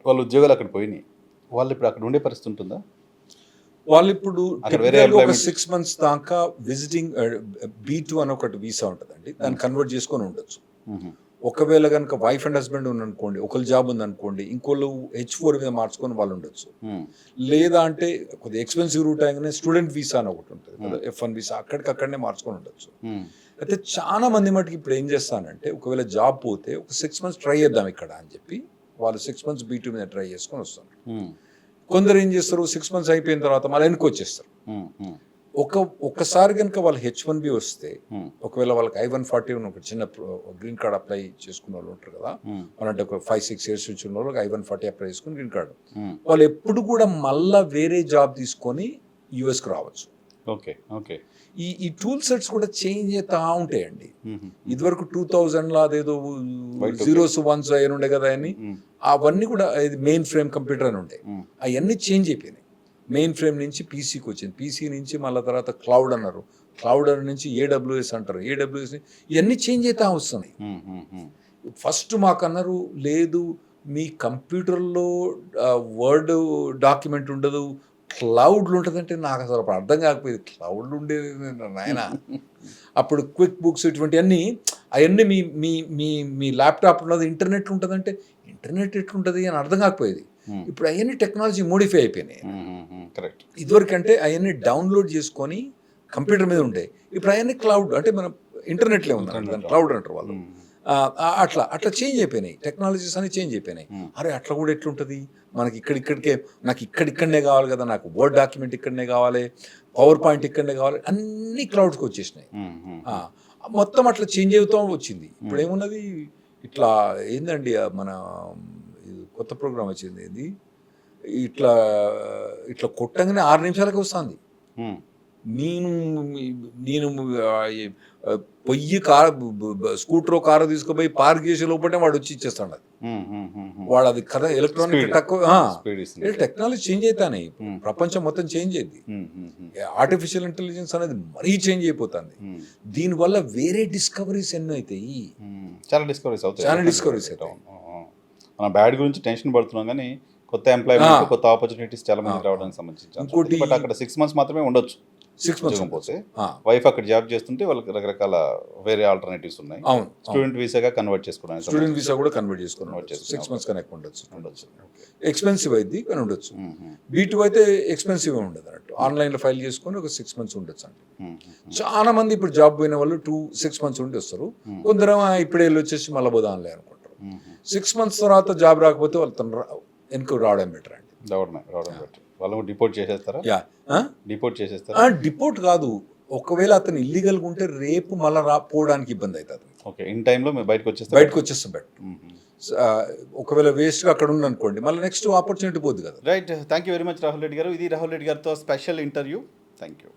వాళ్ళ ఉద్యోగాలు అక్కడ పోయినాయి. వాళ్ళు ఇప్పుడు అక్కడ ఉండే పరిస్థితి ఉంటుందా? వాళ్ళు ఇప్పుడు అక్కడ వేరే ఒక 6 months దాకా విజిటింగ్ B2 అని ఒకటి వీసా ఉంటుందండి, దాన్ని కన్వర్ట్ చేసుకొని ఉండొచ్చు. ఒకవేళ కనుక వైఫ్ అండ్ హస్బెండ్ ఉందనుకోండి, ఒకళ్ళు జాబ్ ఉందనుకోండి, ఇంకోళ్ళు H4 మీద మార్చుకొని వాళ్ళు ఉండొచ్చు. లేదా అంటే కొద్దిగా ఎక్స్పెన్సివ్ రూట్ అయినా స్టూడెంట్ వీసా అని ఒకటి ఉంటుంది కదా, F1 వీసా, అక్కడికక్కడనే మార్చుకొని ఉండొచ్చు. అయితే చాలా మంది మటుకు ఇప్పుడు ఏం చేస్తానంటే, ఒకవేళ జాబ్ పోతే ఒక 6 months ట్రై చేద్దాం ఇక్కడ అని చెప్పి వాళ్ళు 6 months B2 మీద ట్రై చేసుకొని వస్తారు. కొందరు ఏం చేస్తారు, 6 months అయిపోయిన తర్వాత మళ్ళీ వెనక్కి వచ్చేస్తారు. ఒక్కసారి కనుక వాళ్ళు H1B వస్తే, ఒకవేళ వాళ్ళకి I-140 ఒక చిన్న గ్రీన్ కార్డ్ అప్లై చేసుకున్న వాళ్ళు ఉంటారు కదా, వాళ్ళంటే ఒక 5-6 years వచ్చిన వాళ్ళకి I-140 అప్లై చేసుకుని గ్రీన్ కార్డు, వాళ్ళు ఎప్పుడు కూడా మళ్ళా వేరే జాబ్ తీసుకొని యుఎస్కి రావచ్చు. Okay okay. ఈ టూల్ సెట్స్ కూడా చేంజ్ అవుతా ఉంటాయండి. ఇదివరకు 2000లో అదేదో 0s 1s అయిన ఉండే కదా అని, అవన్నీ కూడా మెయిన్ ఫ్రేమ్ కంప్యూటర్ అని ఉండే, అవన్నీ చేంజ్ అయిపోయినాయి. మెయిన్ ఫ్రేమ్ నుంచి పీసీకి వచ్చింది, పీసీ నుంచి మళ్ళీ తర్వాత క్లౌడ్ అన్నారు, క్లౌడ్ నుంచి AWS అంటారు, AWS ఇవన్నీ చేంజ్ అవుతా వస్తున్నాయి. ఫస్ట్ మాకు అన్నారు, లేదు మీ కంప్యూటర్లో వర్డ్ డాక్యుమెంట్ ఉండదు, క్లౌడ్లు ఉంటుందంటే నాకు అసలు అప్పుడు అర్థం కాకపోయేది. క్లౌడ్లు ఉండేది నాయన, అప్పుడు క్విక్ బుక్స్ ఇటువంటివన్నీ, అవన్నీ మీ మీ మీ మీ ల్యాప్టాప్ ఉన్నది, ఇంటర్నెట్ ఉంటుందంటే ఇంటర్నెట్ ఎట్లుంటుంది అని అర్థం కాకపోయేది. ఇప్పుడు అవన్నీ టెక్నాలజీ మోడిఫై అయిపోయినాయి. కరెక్ట్. ఇదివరకు అంటే అవన్నీ డౌన్లోడ్ చేసుకొని కంప్యూటర్ మీద ఉండే, ఇప్పుడు అవన్నీ క్లౌడ్ అంటే మనం ఇంటర్నెట్లో ఉంది, క్లౌడ్ అంటారు వాళ్ళు. అట్లా చేంజ్ అయిపోయినాయి, టెక్నాలజీస్ అన్ని చేంజ్ అయిపోయినాయి. అరే అట్లా కూడా ఎట్లుంటుంది, మనకి ఇక్కడికే, నాకు ఇక్కడనే కావాలి కదా, నాకు వర్డ్ డాక్యుమెంట్ ఇక్కడనే కావాలి, పవర్ పాయింట్ ఇక్కడనే కావాలి, అన్ని క్లౌడ్కి వచ్చేసినాయి. మొత్తం అట్లా చేంజ్ అవుతూ వచ్చింది. ఇప్పుడు ఏమున్నది, ఇట్లా ఏందండి మన కొత్త ప్రోగ్రామ్ వచ్చింది, ఇది ఇట్లా ఇట్లా కొట్టంగానే 6 నిమిషాలకి వస్తుంది. నేను పొయ్యి స్కూటర్ కారు తీసుకుపోయి పార్క్ చేసే లోపలనే వాడు వచ్చి ఇచ్చేస్తాడు. అది వాడు అది కదా ఎలక్ట్రానిక్ టెక్నాలజీ చేంజ్ అవుతానే, ప్రపంచం మొత్తం చేంజ్ అయింది. ఆర్టిఫిషియల్ ఇంటెలిజెన్స్ అనేది మరీ చేంజ్ అయిపోతుంది. దీనివల్ల వేరే డిస్కవరీస్ ఎన్నో అవుతాయి, చాలా డిస్కవరీస్ అవుతాయి. మన బ్యాడ్ గురించి టెన్షన్ పడుతున్నాం కానీ కొత్త ఎంప్లాయ్మెంట్, కొత్త ఆపర్చునిటీస్ చాలా మంది రావడానికి సంబంధించి. బట్ అక్కడ 6 months మాత్రమే ఉండొచ్చు. 6 months పోతే వైఫ్ అక్కడ జాబ్ చేస్తుంటే వాళ్ళకి రకరకాల వేరే ఆల్టర్నేటివ్స్ ఉన్నాయి. స్టూడెంట్ వీసాగా కన్వర్ట్ చేసుకోవడానికి, స్టూడెంట్ వీసా కూడా కన్వర్ట్ చేసుకోవచ్చు. 6 months కనెక్ట్ ఉండొచ్చు. ఎక్స్పెన్సివ్ అయింది కానీ ఉండొచ్చు. B2 అయితే ఎక్స్పెన్సివ్ ఉండదు అన్నట్టు, ఆన్లైన్లో ఫైల్ చేసుకొని ఒక 6 months ఉండొచ్చు అండి. చాలా మంది ఇప్పుడు జాబ్ పోయిన వాళ్ళు 6 months ఉండి వస్తారు. కొందరు ఇప్పుడే వెళ్ళి వచ్చేసి మళ్ళీ పోదాంలే అనుకుంటారు. 6 months తర్వాత జాబ్ రాకపోతే వాళ్ళు వెనుక రావడం బెటర్ అండి. రావడం బెటర్. వాళ్ళు డిపోర్ట్ చేసేస్తారా? డిపోర్ట్ కాదు, ఒకవేళ అతను ఇల్లీగల్గా ఉంటే రేపు మళ్ళీ పోవడానికి ఇబ్బంది అవుతుంది. ఓకే, ఇన్ టైంలో బయటకు వచ్చేస్తాం బెటర్. ఒకవేళ వేస్ట్గా అక్కడ ఉందనుకోండి, మళ్ళీ నెక్స్ట్ ఆపర్చునిటీ పోద్ది కదా. Right. Thank you very much Rahul Reddy గారు. ఇది రాహుల్ రెడ్డి గారితో స్పెషల్ ఇంటర్వ్యూ. Thank you.